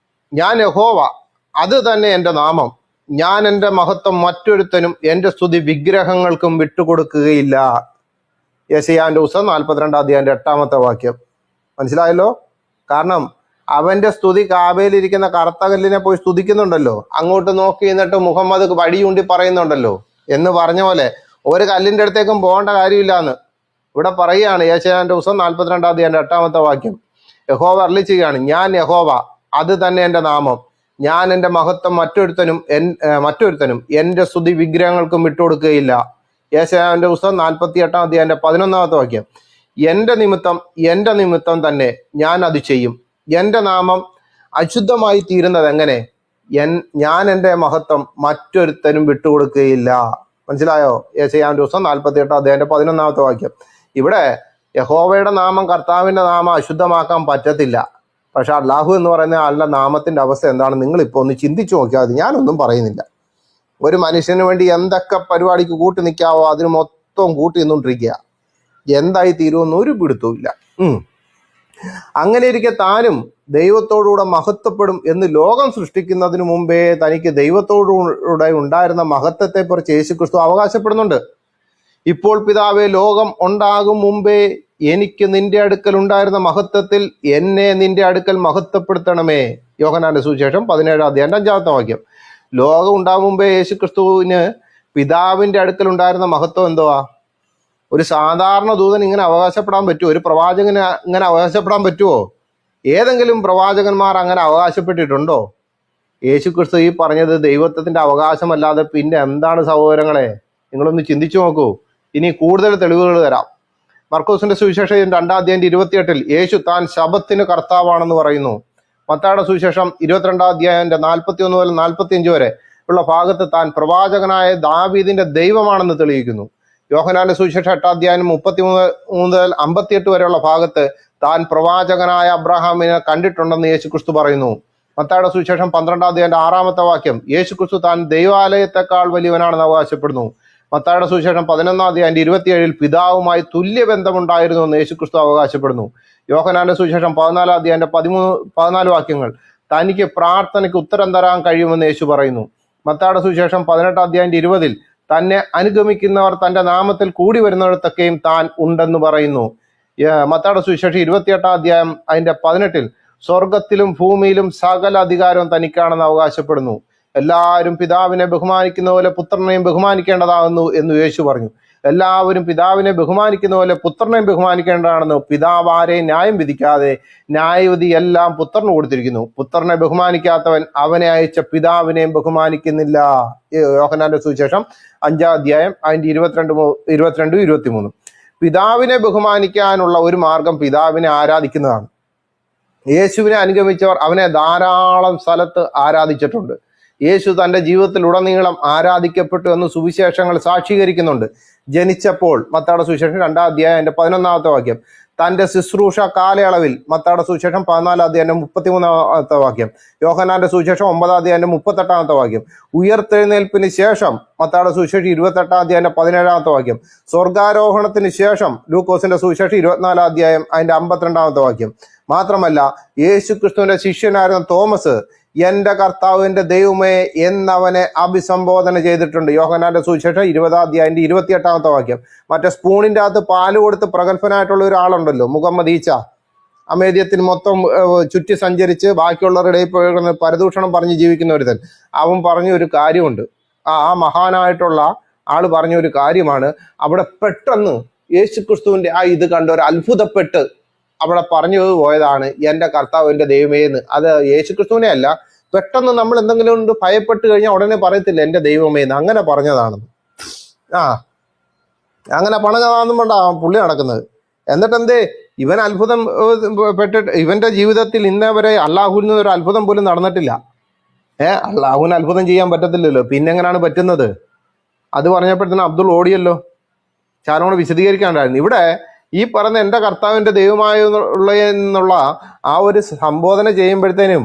ഞാൻ യഹോവ, അത് തന്നെ എൻ്റെ നാമം. ഞാൻ എൻ്റെ മഹത്വം മറ്റൊരുത്തനും എൻ്റെ സ്തുതി വിഗ്രഹങ്ങൾക്കും വിട്ടുകൊടുക്കുകയില്ല. യെശയ്യാവിന്റെ പുസ്തകം 42-ാം അധ്യായത്തിന്റെ 8-ാമത്തെ വാക്യം. മനസ്സിലായല്ലോ? കാരണം അവന്റെ സ്തുതി കാബയിലിരിക്കുന്ന കറുത്ത കല്ലിനെ പോയി സ്തുതിക്കുന്നുണ്ടല്ലോ, അങ്ങോട്ട് നോക്കി എന്നിട്ട് മുഹമ്മദ് വടിയൂണ്ടി പറയുന്നുണ്ടല്ലോ എന്ന് പറഞ്ഞ പോലെ ഒരു കല്ലിന്റെ അടുത്തേക്കും പോകേണ്ട കാര്യമില്ല എന്ന് ഇവിടെ പറയുകയാണ്. യെശയ്യാവിന്റെ പുസ്തകം 42-ാം അധ്യായത്തിന്റെ 8-ാമത്തെ വാക്യം. യഹോവ അരുളി ചെയ്യുകയാണ്, ഞാൻ യഹോവ, അത് തന്നെ എൻ്റെ നാമം. ഞാൻ എൻ്റെ മഹത്വം മറ്റൊരുത്തനും എൻ്റെ സ്തുതി വിഗ്രഹങ്ങൾക്കും വിട്ടുകൊടുക്കുകയില്ല. യെശയ്യാവിന്റെ പുസ്തകം 48-ാം അധ്യായത്തിന്റെ 11-ാമത്തെ വാക്യം. എൻ്റെ നിമിത്തം തന്നെ ഞാൻ അത് ചെയ്യും. എൻ്റെ നാമം അശുദ്ധമായി തീരുന്നത് എങ്ങനെ? ഞാൻ എൻ്റെ മഹത്വം മറ്റൊരുത്തനും വിട്ടുകൊടുക്കുകയില്ല. മനസ്സിലായോ? യെശയ്യാവിന്റെ പുസ്തകം 48-ാം അധ്യായത്തിന്റെ 11-ാമത്തെ വാക്യം. ഇവിടെ യഹോവയുടെ നാമം, കർത്താവിന്റെ നാമം അശുദ്ധമാക്കാൻ പറ്റത്തില്ല. പക്ഷെ അല്ലാഹു എന്ന് പറയുന്ന ആളുടെ നാമത്തിന്റെ അവസ്ഥ എന്താണ് നിങ്ങളിപ്പോൾ ഒന്ന് ചിന്തിച്ചു നോക്കിയാൽ മതി. ഞാനൊന്നും പറയുന്നില്ല. ഒരു മനുഷ്യന് വേണ്ടി എന്തൊക്കെ പരിപാടിക്ക് കൂട്ടി നിൽക്കാവോ അതിന് മൊത്തം കൂട്ടി നിന്നുകൊണ്ടിരിക്കുക. എന്തായി തീരുമെന്ന് ഒരു പിടുത്തവും ഇല്ല. അങ്ങനെ ഇരിക്കെ താനും ദൈവത്തോടുകൂടെ മഹത്വപ്പെടും എന്ന് ലോകം സൃഷ്ടിക്കുന്നതിന് മുമ്പേ തനിക്ക് ദൈവത്തോടുകൂടെ ഉണ്ടായിരുന്ന മഹത്വത്തെ കുറിച്ച് യേശുക്രിസ്തു അവകാശപ്പെടുന്നുണ്ട്. ഇപ്പോൾ പിതാവേ, ലോകം ഉണ്ടാകും മുമ്പേ എനിക്ക് നിന്റെ അടുക്കൽ ഉണ്ടായിരുന്ന മഹത്വത്തിൽ എന്നെ നിന്റെ അടുക്കൽ മഹത്വപ്പെടുത്തണമേ. യോഹന്നാന്റെ സുവിശേഷം 17-ാം അധ്യായം 5-ാമത്തെ വാക്യം. ലോകം ഉണ്ടാകും മുമ്പേ യേശുക്രിസ്തുവിന് പിതാവിന്റെ അടുക്കൽ ഉണ്ടായിരുന്ന മഹത്വം എന്തുവാ? ഒരു സാധാരണ ദൂതൻ ഇങ്ങനെ അവകാശപ്പെടാൻ പറ്റുമോ? ഒരു പ്രവാചകന് ഇങ്ങനെ അവകാശപ്പെടാൻ പറ്റുമോ? ഏതെങ്കിലും പ്രവാചകന്മാർ അങ്ങനെ അവകാശപ്പെട്ടിട്ടുണ്ടോ? യേശുക്രിസ്തു ഈ പറഞ്ഞത് ദൈവത്വത്തിന്റെ അവകാശമല്ലാതെ പിന്നെ എന്താണ് സഹോദരങ്ങളെ? നിങ്ങളൊന്ന് ചിന്തിച്ചു നോക്കൂ. ഇനി കൂടുതൽ തെളിവുകൾ തരാം. മർക്കോസിന്റെ സുവിശേഷം 2-ാം അധ്യായം 28-ൽ യേശു താൻ ശബത്തിന് കർത്താവാണെന്ന് പറയുന്നു. മത്തായിയുടെ സുവിശേഷം 22-ാം അധ്യായം 41 മുതൽ 45 വരെ ഉള്ള ഭാഗത്ത് താൻ പ്രവാചകനായ ദാവീദിന്റെ ദൈവമാണെന്ന് തെളിയിക്കുന്നു. യോഹന്നാന്റെ സുവിശേഷം 8-ാം അധ്യായം 33 മുതൽ 58 വരെയുള്ള ഭാഗത്ത് താൻ പ്രവാചകനായ അബ്രഹാമിനെ കണ്ടിട്ടുണ്ടെന്ന് യേശുക്രിസ്തു പറയുന്നു. മത്തായിയുടെ സുവിശേഷം 12-ാം അധ്യായം 6-ാമത്തെ വാക്യം, യേശുക്രിസ്തു താൻ ദൈവാലയത്തെക്കാൾ വലിയവനാണെന്ന് അവകാശപ്പെടുന്നു. മത്തായിയുടെ സുവിശേഷം 11-ാം അധ്യായം 27-ൽ പിതാവുമായി തുല്യബന്ധമുണ്ടായിരുന്നു എന്ന് യേശുക്രിസ്തു അവകാശപ്പെടുന്നു. യോഹന്നാന്റെ സുവിശേഷം 14-ാം അധ്യായം 13-14 വാക്യങ്ങൾ തനിക്ക് പ്രാർത്ഥനയ്ക്ക് ഉത്തരം തരാൻ കഴിയുമെന്ന് യേശു പറയുന്നു. മത്തായിയുടെ സുവിശേഷം 18-ാം അധ്യായം 20-ൽ തന്നെ അനുഗമിക്കുന്നവർ തന്റെ നാമത്തിൽ കൂടി വരുന്നിടത്തൊക്കെയും താൻ ഉണ്ടെന്ന് പറയുന്നു. മത്തായിയുടെ സുവിശേഷം 28-ാം അധ്യായം അതിന്റെ 18-ൽ സ്വർഗത്തിലും ഭൂമിയിലും സകല അധികാരവും തനിക്കാണെന്ന് അവകാശപ്പെടുന്നു. എല്ലാവരും പിതാവിനെ ബഹുമാനിക്കുന്ന പോലെ പുത്രനെയും ബഹുമാനിക്കേണ്ടതാകുന്നു എന്ന് യേശു പറഞ്ഞു. എല്ലാവരും പിതാവിനെ ബഹുമാനിക്കുന്ന പോലെ പുത്രനെയും ബഹുമാനിക്കേണ്ടതാണെന്ന്. പിതാവ് ആരെയും ന്യായം വിധിക്കാതെ ന്യായവിധി എല്ലാം പുത്രന് കൊടുത്തിരിക്കുന്നു. പുത്രനെ ബഹുമാനിക്കാത്തവൻ അവനെ അയച്ച പിതാവിനെയും ബഹുമാനിക്കുന്നില്ല. യോഹന്നാന്റെ സുവിശേഷം 5-ാം അധ്യായം അതിന്റെ 22, 23. പിതാവിനെ ബഹുമാനിക്കാനുള്ള ഒരു മാർഗം പിതാവിനെ ആരാധിക്കുന്നതാണ്. യേശുവിനെ അനുഗമിച്ചവർ അവനെ ധാരാളം സ്ഥലത്ത് ആരാധിച്ചിട്ടുണ്ട്. യേശു തൻ്റെ ജീവിതത്തിൽ ഉടനീളം ആരാധിക്കപ്പെട്ടു എന്ന് സുവിശേഷങ്ങൾ സാക്ഷീകരിക്കുന്നുണ്ട്. ജനിച്ചപ്പോൾ, മത്തായിയുടെ സുവിശേഷം 2-ാം അധ്യായം അതിന്റെ 11-ാമത്തെ വാക്യം. തൻ്റെ ശുശ്രൂഷ കാലയളവിൽ, മത്തായിയുടെ സുവിശേഷം 14-ാം അധ്യായം 33-ാമത്തെ വാക്യം. യോഹന്നാന്റെ സുവിശേഷം 9-ാം അധ്യായം 38-ാമത്തെ വാക്യം. ഉയർത്തെഴുന്നേൽപ്പിന് ശേഷം, മത്തായിയുടെ സുവിശേഷം 28-ാം അധ്യായം 17-ാമത്തെ വാക്യം. സ്വർഗാരോഹണത്തിന് ശേഷം, ലൂക്കോസിന്റെ സുവിശേഷം 24-ാം അധ്യായം അതിന്റെ 52-ാമത്തെ വാക്യം. മാത്രമല്ല, യേശു ക്രിസ്തുവിന്റെ ശിഷ്യനായിരുന്ന തോമസ് എന്റെ കർത്താവ് എന്റെ ദൈവമേ എന്നവനെ അഭിസംബോധന ചെയ്തിട്ടുണ്ട്. യോഹന്നാന്റെ സുവിശേഷം 20-ാം അധ്യായം 28-ാമത്തെ വാക്യം. മറ്റേ സ്പൂണിന്റെ അകത്ത് പാല് കൊടുത്ത് പ്രഗത്ഭനായിട്ടുള്ള ഒരാളുണ്ടല്ലോ, മുഹമ്മദ് ഈച്ച. അമേദ്യത്തിന് മൊത്തം ചുറ്റി സഞ്ചരിച്ച് ബാക്കിയുള്ളവരുടെ ഇടയിൽ പരദൂഷണം പറഞ്ഞ് ജീവിക്കുന്ന ഒരുത്തൻ. അവൻ പറഞ്ഞ ഒരു കാര്യമുണ്ട്. ആ മഹാനായിട്ടുള്ള ആള് പറഞ്ഞ ഒരു കാര്യമാണ്. അവിടെ പെട്ടെന്ന് യേശു ക്രിസ്തുവിന്റെ ആ ഇത് കണ്ട് ഒരു അത്ഭുതപ്പെട്ട് അവിടെ പറഞ്ഞു പോയതാണ് എൻ്റെ കർത്താവ് എൻ്റെ ദൈവമേ എന്ന്. അത് യേശു ക്രിസ്തുവിനെ അല്ല, പെട്ടെന്ന് നമ്മൾ എന്തെങ്കിലും കൊണ്ട് ഭയപ്പെട്ട് കഴിഞ്ഞാൽ ഉടനെ പറയത്തില്ല എൻ്റെ ദൈവമേ എന്ന്. അങ്ങനെ പറഞ്ഞതാണെന്ന്. അങ്ങനെ പറഞ്ഞതാണെന്നും കൊണ്ടാണ് പുള്ളി നടക്കുന്നത്. എന്നിട്ട് എന്തേ ഇവൻ അത്ഭുതം പെട്ടിട്ട് ഇവന്റെ ജീവിതത്തിൽ ഇന്നവരെ അള്ളാഹുവിൽ നിന്ന് ഒരു അത്ഭുതം പോലും നടന്നിട്ടില്ല. അള്ളാഹുവിന് അത്ഭുതം ചെയ്യാൻ പറ്റത്തില്ലല്ലോ, പിന്നെ എങ്ങനെയാണ് പറ്റുന്നത്? അത് പറഞ്ഞപ്പോഴത്തേനും അബ്ദുൾ ഓടിയല്ലോ. ചാനോട് വിശദീകരിക്കാണ്ടായിരുന്നു. ഇവിടെ ഈ പറഞ്ഞ എൻ്റെ കർത്താവിൻ്റെ ദൈവമായുള്ള ആ ഒരു സംബോധന ചെയ്യുമ്പോഴത്തേനും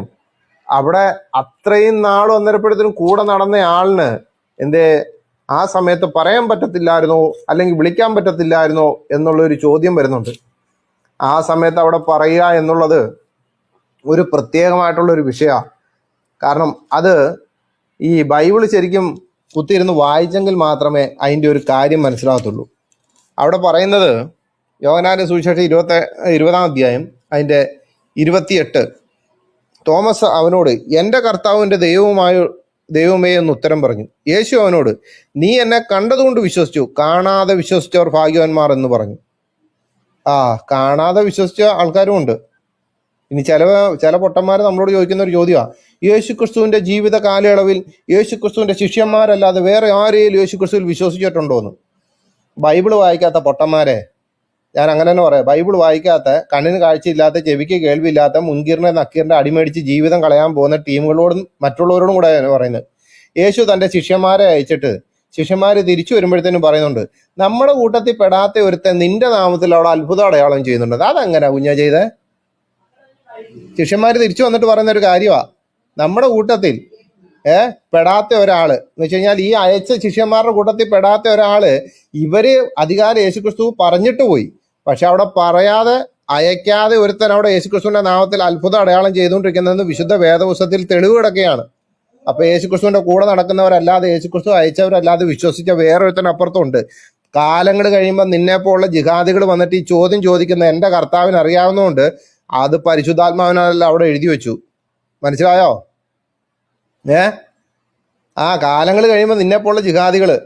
അവിടെ അത്രയും നാൾ വന്നപ്പോഴത്തേനും കൂടെ നടന്ന ആളിന് എന്തേ ആ സമയത്ത് പറയാൻ പറ്റത്തില്ലായിരുന്നോ, അല്ലെങ്കിൽ വിളിക്കാൻ പറ്റത്തില്ലായിരുന്നോ എന്നുള്ളൊരു ചോദ്യം വരുന്നുണ്ട്. ആ സമയത്ത് അവിടെ പറയുക എന്നുള്ളത് ഒരു പ്രത്യേകമായിട്ടുള്ളൊരു വിഷയമാണ്. കാരണം അത് ഈ ബൈബിള് ശരിക്കും കുത്തിയിരുന്ന് വായിച്ചെങ്കിൽ മാത്രമേ അതിൻ്റെ ഒരു കാര്യം മനസ്സിലാകത്തുള്ളൂ. അവിടെ പറയുന്നത് യോഹന്നാന്റെ സുവിശേഷം 20-ാം അധ്യായം അതിൻ്റെ 28. തോമസ് അവനോട് എൻ്റെ കർത്താവിൻ്റെ ദൈവമേ എന്ന് ഉത്തരം പറഞ്ഞു. യേശു അവനോട് നീ എന്നെ കണ്ടതുകൊണ്ട് വിശ്വസിച്ചു, കാണാതെ വിശ്വസിച്ചവർ ഭാഗ്യവാന്മാർ എന്ന് പറഞ്ഞു. കാണാതെ വിശ്വസിച്ച ആൾക്കാരും ഉണ്ട്. ഇനി ചില പൊട്ടന്മാർ നമ്മളോട് ചോദിക്കുന്ന ഒരു ചോദ്യമാണ്, യേശു ക്രിസ്തുവിൻ്റെ ജീവിത കാലയളവിൽ യേശു ക്രിസ്തുവിൻ്റെ ശിഷ്യന്മാരല്ലാതെ വേറെ ആരെയും യേശു ക്രിസ്തുവിൽ വിശ്വസിച്ചിട്ടുണ്ടോ എന്ന്. ബൈബിള് വായിക്കാത്ത പൊട്ടന്മാരെ, ഞാൻ അങ്ങനെ തന്നെ പറയാം, ബൈബിൾ വായിക്കാത്ത, കണ്ണിന് കാഴ്ചയില്ലാത്ത, ചെവിക്ക് കേൾവിയില്ലാത്ത, മുൻകീറിന്റെ നക്കീറിന്റെ അടിമേടിച്ച് ജീവിതം കളയാൻ പോകുന്ന ടീമുകളോടും മറ്റുള്ളവരോടും കൂടെ പറയുന്നത്. യേശു തന്റെ ശിഷ്യന്മാരെ അയച്ചിട്ട് ശിഷ്യന്മാര് തിരിച്ചു വരുമ്പോഴത്തേനും പറയുന്നുണ്ട്, നമ്മുടെ കൂട്ടത്തിൽ പെടാത്ത ഒരുത്തൻ നിന്റെ നാമത്തിൽ അവിടെ അത്ഭുത അടയാളം ചെയ്യുന്നുണ്ട്. അതെങ്ങനെ കുഞ്ഞാ ചെയ്തേ? ശിഷ്യന്മാര് തിരിച്ചു വന്നിട്ട് പറയുന്ന ഒരു കാര്യമാണ്, നമ്മുടെ കൂട്ടത്തിൽ പെടാത്ത ഒരാള് എന്ന് വെച്ച് കഴിഞ്ഞാൽ ഈ അയച്ച ശിഷ്യന്മാരുടെ കൂട്ടത്തിൽ പെടാത്ത ഒരാള് ഇവര് അധികാരം യേശുക്രിസ്തു പറഞ്ഞിട്ട് പോയി, പക്ഷെ അവിടെ പറയാതെ അയക്കാതെ ഒരുത്തൻ അവിടെ യേശുക്രിസ്തുവിന്റെ നാമത്തിൽ അത്ഭുത അടയാളം ചെയ്തുകൊണ്ടിരിക്കുന്നതെന്ന് വിശുദ്ധ വേദപുസ്തകത്തിൽ തെളിവ് കിടക്കുകയാണ്. അപ്പൊ യേശുക്രിസ്തുവിന്റെ കൂടെ നടക്കുന്നവരല്ലാതെ, യേശുക്രിസ്തു അയച്ചവരല്ലാതെ വിശ്വസിച്ച വേറൊരുത്തൻ അപ്പുറത്തുണ്ട്. കാലങ്ങൾ കഴിയുമ്പോൾ നിന്നെപ്പോലുള്ള ജിഹാദികൾ വന്നിട്ട് ഈ ചോദ്യം ചോദിക്കുന്ന എൻ്റെ കർത്താവിന് അറിയാവുന്നതുകൊണ്ട് അത് പരിശുദ്ധാത്മാവിനല്ല അവിടെ എഴുതി വെച്ചു. മനസ്സിലായോ? കാലങ്ങൾ കഴിയുമ്പോൾ നിന്നെപ്പോലുള്ള ജിഹാദികള്,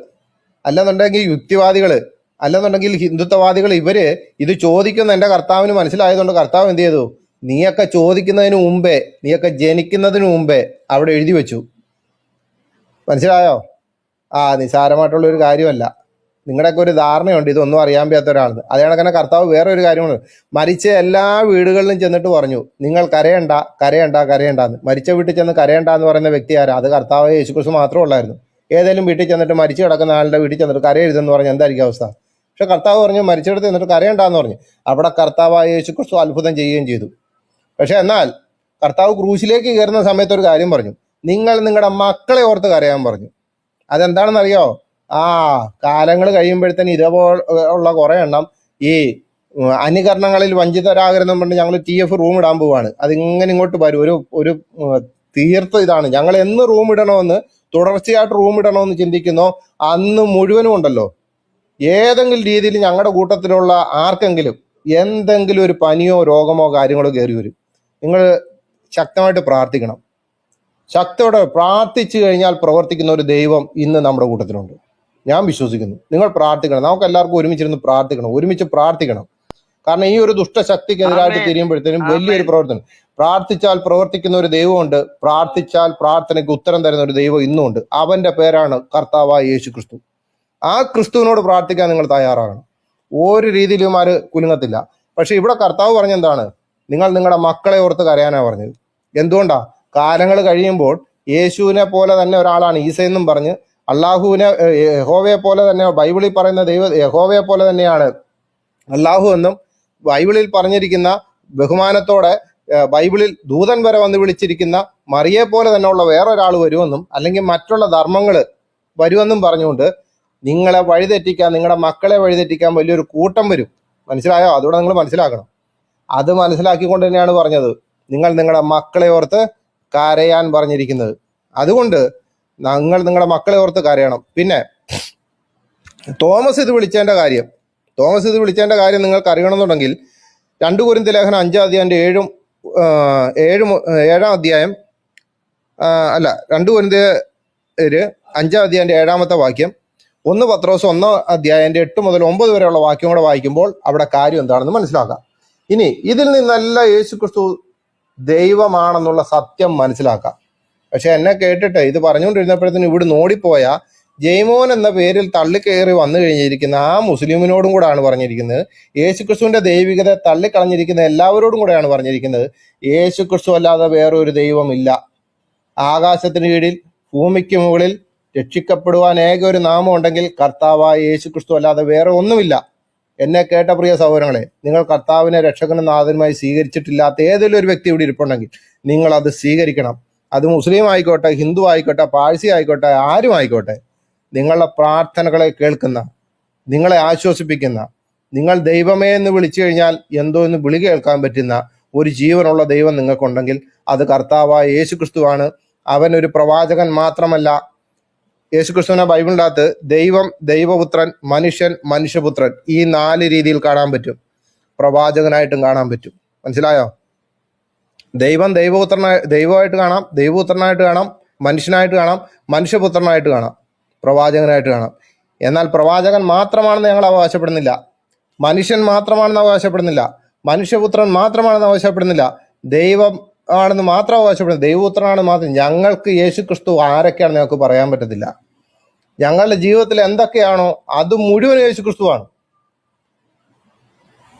അല്ലെന്നുണ്ടെങ്കിൽ യുക്തിവാദികള്, അല്ലെന്നുണ്ടെങ്കിൽ ഹിന്ദുത്വവാദികൾ, ഇവര് ഇത് ചോദിക്കുന്ന എൻ്റെ കർത്താവിന് മനസ്സിലായതുകൊണ്ട് കർത്താവ് എന്ത് ചെയ്തു? നീയൊക്കെ ചോദിക്കുന്നതിന് മുമ്പേ, നീയൊക്കെ ജനിക്കുന്നതിന് മുമ്പേ അവിടെ എഴുതി വെച്ചു. മനസ്സിലായോ? നിസ്സാരമായിട്ടുള്ള ഒരു കാര്യമല്ല. നിങ്ങളുടെയൊക്കെ ഒരു ധാരണയുണ്ട് ഇതൊന്നും അറിയാൻ വയ്യാത്ത ഒരാളെന്ന്. അതേ കണക്കന്നെ കർത്താവ് വേറെ ഒരു കാര്യമാണ്, മരിച്ച എല്ലാ വീടുകളിലും ചെന്നിട്ട് പറഞ്ഞു നിങ്ങൾ കരയണ്ട കരയണ്ട കരയണ്ടെന്ന്. മരിച്ച വീട്ടിൽ ചെന്ന് കരയണ്ട എന്ന് പറയുന്ന വ്യക്തി ആരാ? അത് കർത്താവ് യേശുക്രിസ്തു മാത്രമേ ഉള്ളായിരുന്നു. ഏതെങ്കിലും വീട്ടിൽ ചെന്നിട്ട് മരിച്ചു കിടക്കുന്ന ആളുടെ വീട്ടിൽ ചെന്നിട്ട് കരയരുതെന്ന് പറഞ്ഞാൽ എന്തായിരിക്കും അവസ്ഥ? പക്ഷെ കർത്താവ് പറഞ്ഞു മരിച്ചെടുത്ത് ചെന്നിട്ട് കരയണ്ടെന്ന് പറഞ്ഞു. അവിടെ കർത്താവായ യേശുക്രിസ്തു അത്ഭുതം ചെയ്യുകയും ചെയ്തു. പക്ഷെ എന്നാൽ കർത്താവ് ക്രൂശിലേക്ക് കയറുന്ന സമയത്ത് ഒരു കാര്യം പറഞ്ഞു, നിങ്ങൾ നിങ്ങളുടെ മക്കളെ ഓർത്ത് കരയാൻ പറഞ്ഞു. അതെന്താണെന്നറിയോ? കാലങ്ങൾ കഴിയുമ്പോഴത്തേന് ഇതേപോലുള്ള കുറെ എണ്ണം ഈ അനുകരണങ്ങളിൽ വഞ്ചിതരാകരുതെന്ന് പറഞ്ഞ് ഞങ്ങൾ TF റൂം ഇടാൻ പോവാണ്. അതിങ്ങനെ ഇങ്ങോട്ട് വരും. ഒരു തീർത്ത ഇതാണ്, ഞങ്ങൾ എന്ന് റൂം ഇടണമെന്ന്, തുടർച്ചയായിട്ട് റൂം ഇടണമെന്ന് ചിന്തിക്കുന്നോ അന്ന് മുഴുവനും ഉണ്ടല്ലോ ഏതെങ്കിലും രീതിയിൽ ഞങ്ങളുടെ കൂട്ടത്തിലുള്ള ആർക്കെങ്കിലും എന്തെങ്കിലും ഒരു പനിയോ രോഗമോ കാര്യങ്ങളോ കയറി വരും. നിങ്ങൾ ശക്തമായിട്ട് പ്രാർത്ഥിക്കണം. ശക്തയോടെ പ്രാർത്ഥിച്ചു കഴിഞ്ഞാൽ പ്രവർത്തിക്കുന്ന ഒരു ദൈവം ഇന്ന് നമ്മുടെ കൂട്ടത്തിലുണ്ട്. ഞാൻ വിശ്വസിക്കുന്നു. നിങ്ങൾ പ്രാർത്ഥിക്കണം. നമുക്ക് എല്ലാവർക്കും ഒരുമിച്ചിരുന്ന് പ്രാർത്ഥിക്കണം, ഒരുമിച്ച് പ്രാർത്ഥിക്കണം. കാരണം ഈ ഒരു ദുഷ്ടശക്തിക്കെതിരായിട്ട് ആമേൻ തിരിയുമ്പോഴത്തേനും വലിയൊരു ആമേൻ പ്രവർത്തനം. പ്രാർത്ഥിച്ചാൽ പ്രവർത്തിക്കുന്ന ഒരു ദൈവമുണ്ട്, പ്രാർത്ഥിച്ചാൽ പ്രാർത്ഥനയ്ക്ക് ഉത്തരം തരുന്ന ഒരു ദൈവം ഇന്നും ഉണ്ട്. അവന്റെ പേരാണ് കർത്താവായ യേശു ക്രിസ്തു. ആ ക്രിസ്തുവിനോട് പ്രാർത്ഥിക്കാൻ നിങ്ങൾ തയ്യാറാകണം. ഒരു രീതിയിലും ആര് കുലുങ്ങത്തില്ല. പക്ഷെ ഇവിടെ കർത്താവ് പറഞ്ഞെന്താണ്? നിങ്ങൾ നിങ്ങളുടെ മക്കളെ ഓർത്ത് കരയാനാണ് പറഞ്ഞത്. എന്തുകൊണ്ടാ? കാലങ്ങൾ കഴിയുമ്പോൾ യേശുവിനെ പോലെ തന്നെ ഒരാളാണ് ഈസയെന്നും പറഞ്ഞ് അള്ളാഹുവിനെ യഹോവയെ പോലെ തന്നെ ബൈബിളിൽ പറയുന്ന യഹോവയെ പോലെ തന്നെയാണ് അള്ളാഹു എന്നും ബൈബിളിൽ പറഞ്ഞിരിക്കുന്ന ബഹുമാനത്തോടെ ബൈബിളിൽ ദൂതൻ വരെ വന്ന് വിളിച്ചിരിക്കുന്ന മറിയെ പോലെ തന്നെയുള്ള വേറൊരാൾ വരുമെന്നും അല്ലെങ്കിൽ മറ്റുള്ള ധർമ്മങ്ങൾ വരുമെന്നും പറഞ്ഞുകൊണ്ട് നിങ്ങളെ വഴിതെറ്റിക്കാൻ, നിങ്ങളുടെ മക്കളെ വഴിതെറ്റിക്കാൻ വലിയൊരു കൂട്ടം വരും. മനസ്സിലായോ? അതുകൂടെ നിങ്ങൾ മനസ്സിലാക്കണം. അത് മനസ്സിലാക്കിക്കൊണ്ട് തന്നെയാണ് പറഞ്ഞത് നിങ്ങൾ നിങ്ങളുടെ മക്കളെ ഓർത്ത് കരയാൻ പറഞ്ഞിരിക്കുന്നത്. അതുകൊണ്ട് നിങ്ങൾ നിങ്ങളുടെ മക്കളെ ഓർത്ത് കരയണം. പിന്നെ തോമസ് ഇത് വിളിച്ചതിന്റെ കാര്യം നിങ്ങൾക്ക് അറിയണമെന്നുണ്ടെങ്കിൽ 2 കൊരിന്ത്യർ ലേഖനം 5-ാം അധ്യായം 7-ാം അധ്യായം 2 കൊരിന്ത്യർ 5-ാം അധ്യായം 7-ാമത്തെ വാക്യം, 1 പത്രോസ് 1-ാം അധ്യായം 8 മുതൽ 9 വരെയുള്ള വാക്യം കൂടെ വായിക്കുമ്പോൾ അവിടെ കാര്യം എന്താണെന്ന് മനസ്സിലാക്കാം. ഇനി ഇതിൽ നിന്നല്ല യേശുക്രിസ്തു ദൈവമാണെന്നുള്ള സത്യം മനസ്സിലാക്കാം. പക്ഷെ എന്നെ കേട്ടിട്ട് ഇത് പറഞ്ഞുകൊണ്ടിരുന്നപ്പോഴത്തേനും ഇവിടെ ഓടിപ്പോയ ജയ്മോൻ എന്ന പേരിൽ തള്ളിക്കയറി വന്നു കഴിഞ്ഞിരിക്കുന്ന ആ മുസ്ലിമിനോടും കൂടെയാണ് പറഞ്ഞിരിക്കുന്നത്. യേശുക്രിസ്തുവിന്റെ ദൈവികത തള്ളിക്കളഞ്ഞിരിക്കുന്ന എല്ലാവരോടും കൂടെയാണ് പറഞ്ഞിരിക്കുന്നത്. യേശുക്രിസ്തു അല്ലാതെ വേറൊരു ദൈവമില്ല. ആകാശത്തിന് കീഴിൽ ഭൂമിക്ക് മുകളിൽ രക്ഷിക്കപ്പെടുവാൻ ഏക ഒരു നാമം ഉണ്ടെങ്കിൽ കർത്താവായ യേശുക്രിസ്തു അല്ലാതെ വേറെ ഒന്നുമില്ല. എന്നെ കേട്ട പ്രിയ സഹോദരങ്ങളെ, നിങ്ങൾ കർത്താവിനെ രക്ഷകനും നാഥനുമായി സ്വീകരിച്ചിട്ടില്ലാത്ത ഏതെങ്കിലും ഒരു വ്യക്തി ഇവിടെ ഇരിപ്പുണ്ടെങ്കിൽ നിങ്ങൾ അത് സ്വീകരിക്കണം. അത് മുസ്ലിം ആയിക്കോട്ടെ, ഹിന്ദു ആയിക്കോട്ടെ, പാഴ്സി ആയിക്കോട്ടെ, ആരും ആയിക്കോട്ടെ. നിങ്ങളുടെ പ്രാർത്ഥനകളെ കേൾക്കുന്ന, നിങ്ങളെ ആശ്വസിപ്പിക്കുന്ന, നിങ്ങൾ ദൈവമേ എന്ന് വിളിച്ചു കഴിഞ്ഞാൽ എന്തോ എന്ന് വിളി കേൾക്കാൻ പറ്റുന്ന ഒരു ജീവനുള്ള ദൈവം നിങ്ങൾക്കുണ്ടെങ്കിൽ അത് കർത്താവായ യേശുക്രിസ്തുവാണ്. അവൻ ഒരു പ്രവാചകൻ മാത്രമല്ല. യേശുക്രിസ്തുവിനെ ബൈബിളിൻ്റെ അകത്ത് ദൈവം, ദൈവപുത്രൻ, മനുഷ്യൻ, മനുഷ്യപുത്രൻ, ഈ 4 രീതിയിൽ കാണാൻ പറ്റും. പ്രവാചകനായിട്ടും കാണാൻ പറ്റും. മനസ്സിലായോ? ദൈവം ദൈവമായിട്ട് കാണാം, ദൈവപുത്രനായിട്ട് കാണാം, മനുഷ്യനായിട്ട് കാണാം, മനുഷ്യപുത്രനായിട്ട് കാണാം, പ്രവാചകനായിട്ട് കാണാം. എന്നാൽ പ്രവാചകൻ മാത്രമാണെന്ന് ഞങ്ങൾ അവകാശപ്പെടുന്നില്ല, മനുഷ്യൻ മാത്രമാണെന്ന് അവകാശപ്പെടുന്നില്ല, മനുഷ്യപുത്രൻ മാത്രമാണെന്ന് അവകാശപ്പെടുന്നില്ല, ദൈവം ആണെന്ന് മാത്രം അവകാശപ്പെടുന്നത്, ദൈവപുത്രനാണ് മാത്രം. ഞങ്ങൾക്ക് യേശുക്രിസ്തു ആരൊക്കെയാണെന്ന് ഞങ്ങൾക്ക് പറയാൻ പറ്റത്തില്ല. ഞങ്ങളുടെ ജീവിതത്തിൽ എന്തൊക്കെയാണോ അത് മുഴുവൻ യേശുക്രിസ്തുവാണ്.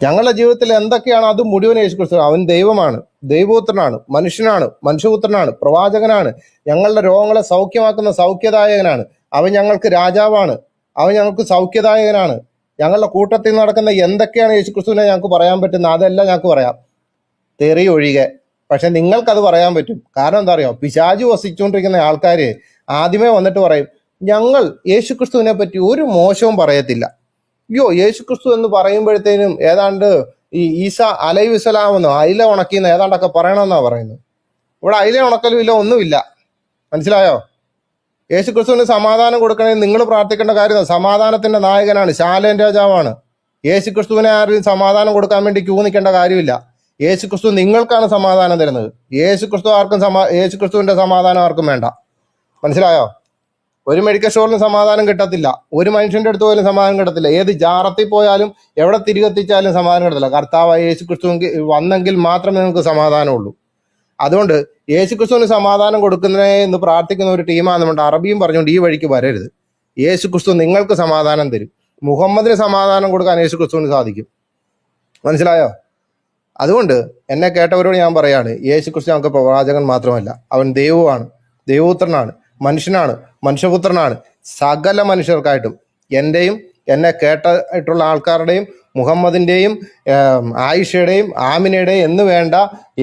ഞങ്ങളുടെ ജീവിതത്തിൽ എന്തൊക്കെയാണോ അത് മുഴുവൻ യേശുക്രിസ്തു. അവൻ ദൈവമാണ്, ദൈവപുത്രനാണ്, മനുഷ്യനാണ്, മനുഷ്യപുത്രനാണ്, പ്രവാചകനാണ്, ഞങ്ങളുടെ രോഗങ്ങളെ സൗഖ്യമാക്കുന്ന സൗഖ്യദായകനാണ്. അവൻ ഞങ്ങൾക്ക് രാജാവാണ്, അവൻ ഞങ്ങൾക്ക് സൗഖ്യദായകനാണ്. ഞങ്ങളുടെ കൂട്ടത്തിൽ നടക്കുന്ന എന്തൊക്കെയാണ് യേശുക്രിസ്തുവിനെ ഞങ്ങൾക്ക് പറയാൻ പറ്റുന്നത് അതെല്ലാം ഞങ്ങൾക്ക് പറയാം, തെറി ഒഴികെ. പക്ഷെ നിങ്ങൾക്കത് പറയാൻ പറ്റും. കാരണം എന്താ അറിയോ? പിശാചു വസിച്ചുകൊണ്ടിരിക്കുന്ന ആൾക്കാർ ആദ്യമേ വന്നിട്ട് പറയും, ഞങ്ങൾ യേശുക്രിസ്തുവിനെ പറ്റി ഒരു മോശവും പറയത്തില്ല. അയ്യോ, യേശുക്രിസ്തു എന്ന് പറയുമ്പോഴത്തേനും ഏതാണ്ട് ഈ ഈസ അലൈഹിസ്സലാമെന്നോ അയില ഉണക്കിന്ന് ഏതാണ്ടൊക്കെ പറയണമെന്നാണ് പറയുന്നത്. ഇവിടെ അയില ഉണക്കലും ഇല്ല, ഒന്നുമില്ല. മനസ്സിലായോ? യേശുക്രിസ്തുവിന് സമാധാനം കൊടുക്കണമെങ്കിൽ നിങ്ങൾ പ്രാർത്ഥിക്കേണ്ട കാര്യം, സമാധാനത്തിന്റെ നായകനാണ്, ശാലേൻ രാജാവാണ്. യേശുക്രിസ്തുവിനെ ആരും സമാധാനം കൊടുക്കാൻ വേണ്ടി ക്യൂ നിൽക്കേണ്ട കാര്യമില്ല. യേശുക്രിസ്തു നിങ്ങൾക്കാണ് സമാധാനം തരുന്നത്. യേശുക്രിസ്തുവിന്റെ സമാധാനം ആർക്കും വേണ്ട. മനസ്സിലായോ? ഒരു മെഡിക്കൽ സ്റ്റോറിന് സമാധാനം കിട്ടത്തില്ല, ഒരു മനുഷ്യന്റെ അടുത്ത് പോലും സമാധാനം കിട്ടത്തില്ല, ഏത് ജാറത്തിൽ പോയാലും എവിടെ തിരികെത്തിച്ചാലും സമാധാനം കിട്ടത്തില്ല. കർത്താവായ യേശുക്രിസ്തു വന്നെങ്കിൽ മാത്രമേ നിങ്ങൾക്ക് സമാധാനമുള്ളൂ. അതുകൊണ്ട് യേശുക്രിസ്തുവിന് സമാധാനം കൊടുക്കുന്നതിനെ എന്ന് പ്രാർത്ഥിക്കുന്ന ഒരു ടീമാണ് നമ്മുടെ അറബിയും പറഞ്ഞുകൊണ്ട് ഈ വഴിക്ക് വരരുത്. യേശുക്രിസ്തു നിങ്ങൾക്ക് സമാധാനം തരും. മുഹമ്മദിന് സമാധാനം കൊടുക്കാൻ യേശുക്രിസ്തുവിന് സാധിക്കും. മനസ്സിലായോ? അതുകൊണ്ട് എന്നെ കേട്ടവരോട് ഞാൻ പറയാണ്, യേശുക്രിസ്തു ഞങ്ങൾക്ക് പ്രവാചകൻ മാത്രമല്ല, അവൻ ദൈവമാണ്, ദൈവപുത്രനാണ്, മനുഷ്യനാണ്, മനുഷ്യപുത്രനാണ്. സകല മനുഷ്യർക്കായിട്ടും, എൻ്റെയും എന്നെ കേട്ടിട്ടുള്ള ആൾക്കാരുടെയും മുഹമ്മദിൻ്റെയും ആയിഷയുടെയും ആമിനയുടെയും എന്ന് വേണ്ട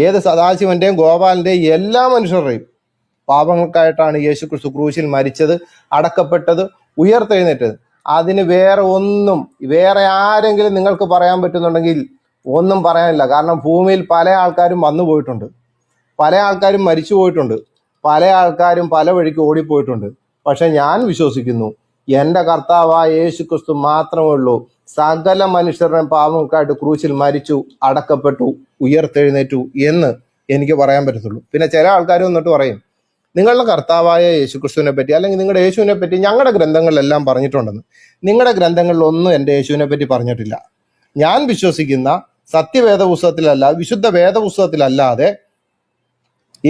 ഏത് സദാശിവന്റെയും ഗോപാലിൻ്റെയും എല്ലാ മനുഷ്യരുടെയും പാപങ്ങൾക്കായിട്ടാണ് യേശുക്രിസ്തു ക്രൂശിൽ മരിച്ചത്, അടക്കപ്പെട്ടത്, ഉയർത്തെഴുന്നേറ്റത്. അതിന് വേറെ ആരെങ്കിലും നിങ്ങൾക്ക് പറയാൻ പറ്റുന്നുണ്ടെങ്കിൽ ഒന്നും പറയാനില്ല. കാരണം ഭൂമിയിൽ പല ആൾക്കാരും വന്നു പോയിട്ടുണ്ട്, പല ആൾക്കാരും മരിച്ചു പോയിട്ടുണ്ട്, പല ആൾക്കാരും പല വഴിക്ക് ഓടിപ്പോയിട്ടുണ്ട്. പക്ഷെ ഞാൻ വിശ്വസിക്കുന്നു എൻ്റെ കർത്താവായ യേശുക്രിസ്തു മാത്രമേ ഉള്ളൂ സകല മനുഷ്യരുടെ പാപങ്ങൾക്കായിട്ട് ക്രൂശിൽ മരിച്ചു, അടക്കപ്പെട്ടു, ഉയർത്തെഴുന്നേറ്റു എന്ന് എനിക്ക് പറയാൻ പറ്റത്തുള്ളൂ. പിന്നെ ചില ആൾക്കാർ വന്നിട്ട് പറയും, നിങ്ങളുടെ കർത്താവായ യേശുക്രിസ്തുവിനെ പറ്റി അല്ലെങ്കിൽ നിങ്ങളുടെ യേശുവിനെ പറ്റി ഞങ്ങളുടെ ഗ്രന്ഥങ്ങളിലെല്ലാം പറഞ്ഞിട്ടുണ്ടെന്ന്. നിങ്ങളുടെ ഗ്രന്ഥങ്ങളിലൊന്നും എൻ്റെ യേശുവിനെ പറ്റി പറഞ്ഞിട്ടില്ല. ഞാൻ വിശ്വസിക്കുന്ന സത്യവേദ പുസ്തകത്തിലല്ല, വിശുദ്ധ വേദപുസ്തകത്തിലല്ലാതെ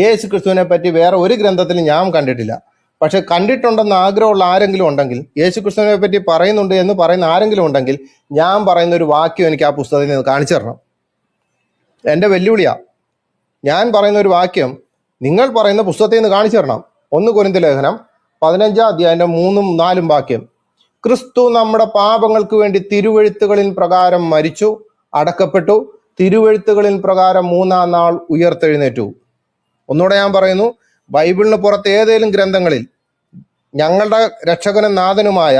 യേശു ക്രിസ്തുവിനെ പറ്റി വേറെ ഒരു ഗ്രന്ഥത്തിലും ഞാൻ കണ്ടിട്ടില്ല. പക്ഷെ കണ്ടിട്ടുണ്ടെന്ന് ആഗ്രഹമുള്ള ആരെങ്കിലും ഉണ്ടെങ്കിൽ, യേശു ക്രിസ്തുവിനെ പറ്റി പറയുന്നുണ്ട് എന്ന് പറയുന്ന ആരെങ്കിലും ഉണ്ടെങ്കിൽ, ഞാൻ പറയുന്ന ഒരു വാക്യം എനിക്ക് ആ പുസ്തകത്തിൽ നിന്ന് കാണിച്ചു തരണം. എൻ്റെ വെല്ലുവിളിയാ. ഞാൻ പറയുന്ന ഒരു വാക്യം നിങ്ങൾ പറയുന്ന പുസ്തകത്തിൽ നിന്ന് കാണിച്ചു തരണം. 1 കൊരിന്ത്യർ ലേഖനം 15-ാം അധ്യായം 3-4 വാക്യം. ക്രിസ്തു നമ്മുടെ പാപങ്ങൾക്ക് വേണ്ടി തിരുവെഴുത്തുകളിൻ പ്രകാരം മരിച്ചു, അടക്കപ്പെട്ടു, തിരുവെഴുത്തുകളിൻ പ്രകാരം 3-ാം നാൾ ഉയർത്തെഴുന്നേറ്റു. ഒന്നുകൂടെ ഞാൻ പറയുന്നു, ബൈബിളിന് പുറത്ത് ഏതെങ്കിലും ഗ്രന്ഥങ്ങളിൽ ഞങ്ങളുടെ രക്ഷകനും നാഥനുമായ,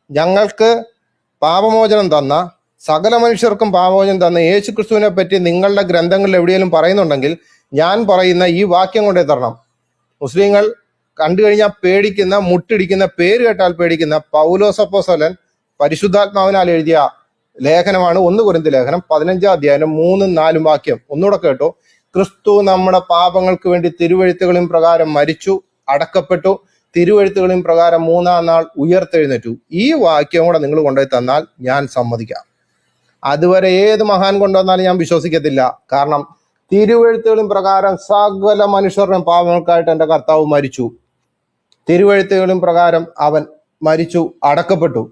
ഞങ്ങൾക്ക് പാപമോചനം തന്ന, സകല മനുഷ്യർക്കും പാപമോചനം തന്ന യേശു ക്രിസ്തുവിനെ പറ്റി നിങ്ങളുടെ ഗ്രന്ഥങ്ങളിൽ എവിടെയെങ്കിലും പറയുന്നുണ്ടെങ്കിൽ ഞാൻ പറയുന്ന ഈ വാക്യം കൊണ്ടേ തരണം. മുസ്ലിങ്ങൾ കണ്ടു കഴിഞ്ഞാൽ പേടിക്കുന്ന, മുട്ടിടിക്കുന്ന, പേര് കേട്ടാൽ പേടിക്കുന്ന പൗലോസ് അപ്പോസ്തലൻ പരിശുദ്ധാത്മാവിനാൽ എഴുതിയ ലേഖനമാണ് 1 കൊരിന്ത്യർ ലേഖനം 15-ാം അധ്യായം 3-4 വാക്യം. ഒന്നുകൂടെ കേട്ടോ. ക്രിസ്തു നമ്മുടെ പാപങ്ങൾക്ക് വേണ്ടി തിരുവെഴുത്തുകളിൻ പ്രകാരം മരിച്ചു, അടക്കപ്പെട്ടു, തിരുവെഴുത്തുകളിൻ പ്രകാരം 3-ാം നാൾ ഉയർത്തെഴുന്നേറ്റു. ഈ വാക്യം കൂടെ നിങ്ങൾ കൊണ്ടുപോയി തന്നാൽ ഞാൻ സമ്മതിക്കാം. അതുവരെ ഏത് മഹാൻ കൊണ്ടുവന്നാലും ഞാൻ വിശ്വസിക്കത്തില്ല. കാരണം തിരുവെഴുത്തുകളിൻ പ്രകാരം സകല മനുഷ്യരുടെയും പാപങ്ങൾക്കായിട്ട് എൻ്റെ കർത്താവ് മരിച്ചു. തിരുവെഴുത്തുകളിൻ പ്രകാരം അവൻ മരിച്ചു, അടക്കപ്പെട്ടു,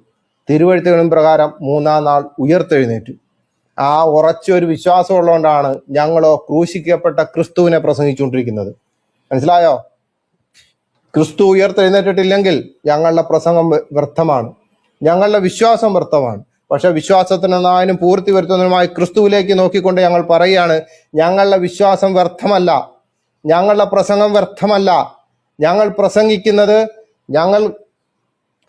തിരുവെഴുത്തുകളിൻ പ്രകാരം 3-ാം നാൾ ഉയർത്തെഴുന്നേറ്റു. ആ ഉറച്ചൊരു വിശ്വാസം ഉള്ളതുകൊണ്ടാണ് ഞങ്ങളോ ക്രൂശിക്കപ്പെട്ട ക്രിസ്തുവിനെ പ്രസംഗിച്ചുകൊണ്ടിരിക്കുന്നത്. മനസ്സിലായോ? ക്രിസ്തു ഉയർത്തെഴുന്നേറ്റിട്ടില്ലെങ്കിൽ ഞങ്ങളുടെ പ്രസംഗം വ്യർത്ഥമാണ്, ഞങ്ങളുടെ വിശ്വാസം വ്യർത്ഥമാണ്. പക്ഷെ വിശ്വാസത്തിന് നായനും പൂർത്തി വരുത്തുന്നതിനുമായി ക്രിസ്തുവിലേക്ക് നോക്കിക്കൊണ്ട് ഞങ്ങൾ പറയുകയാണ്, ഞങ്ങളുടെ വിശ്വാസം വ്യർത്ഥമല്ല, ഞങ്ങളുടെ പ്രസംഗം വ്യർത്ഥമല്ല. ഞങ്ങൾ പ്രസംഗിക്കുന്നത്, ഞങ്ങൾ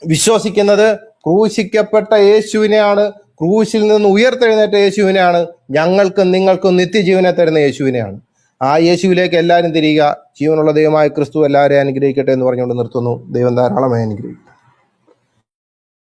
വിശ്വസിക്കുന്നത് ക്രൂശിക്കപ്പെട്ട യേശുവിനെയാണ്, ക്രൂശിൽ നിന്ന് ഉയർത്തെഴുന്നേറ്റ യേശുവിനെയാണ്, ഞങ്ങൾക്കും നിങ്ങൾക്കും നിത്യജീവനെ തരുന്ന യേശുവിനെയാണ്. ആ യേശുവിലേക്ക് എല്ലാവരും തിരിയുക. ജീവനുള്ള ദൈവമായ ക്രിസ്തു എല്ലാവരെയും അനുഗ്രഹിക്കട്ടെ എന്ന് പറഞ്ഞുകൊണ്ട് നിർത്തുന്നു. ദൈവം ധാരാളമായി അനുഗ്രഹിക്കും.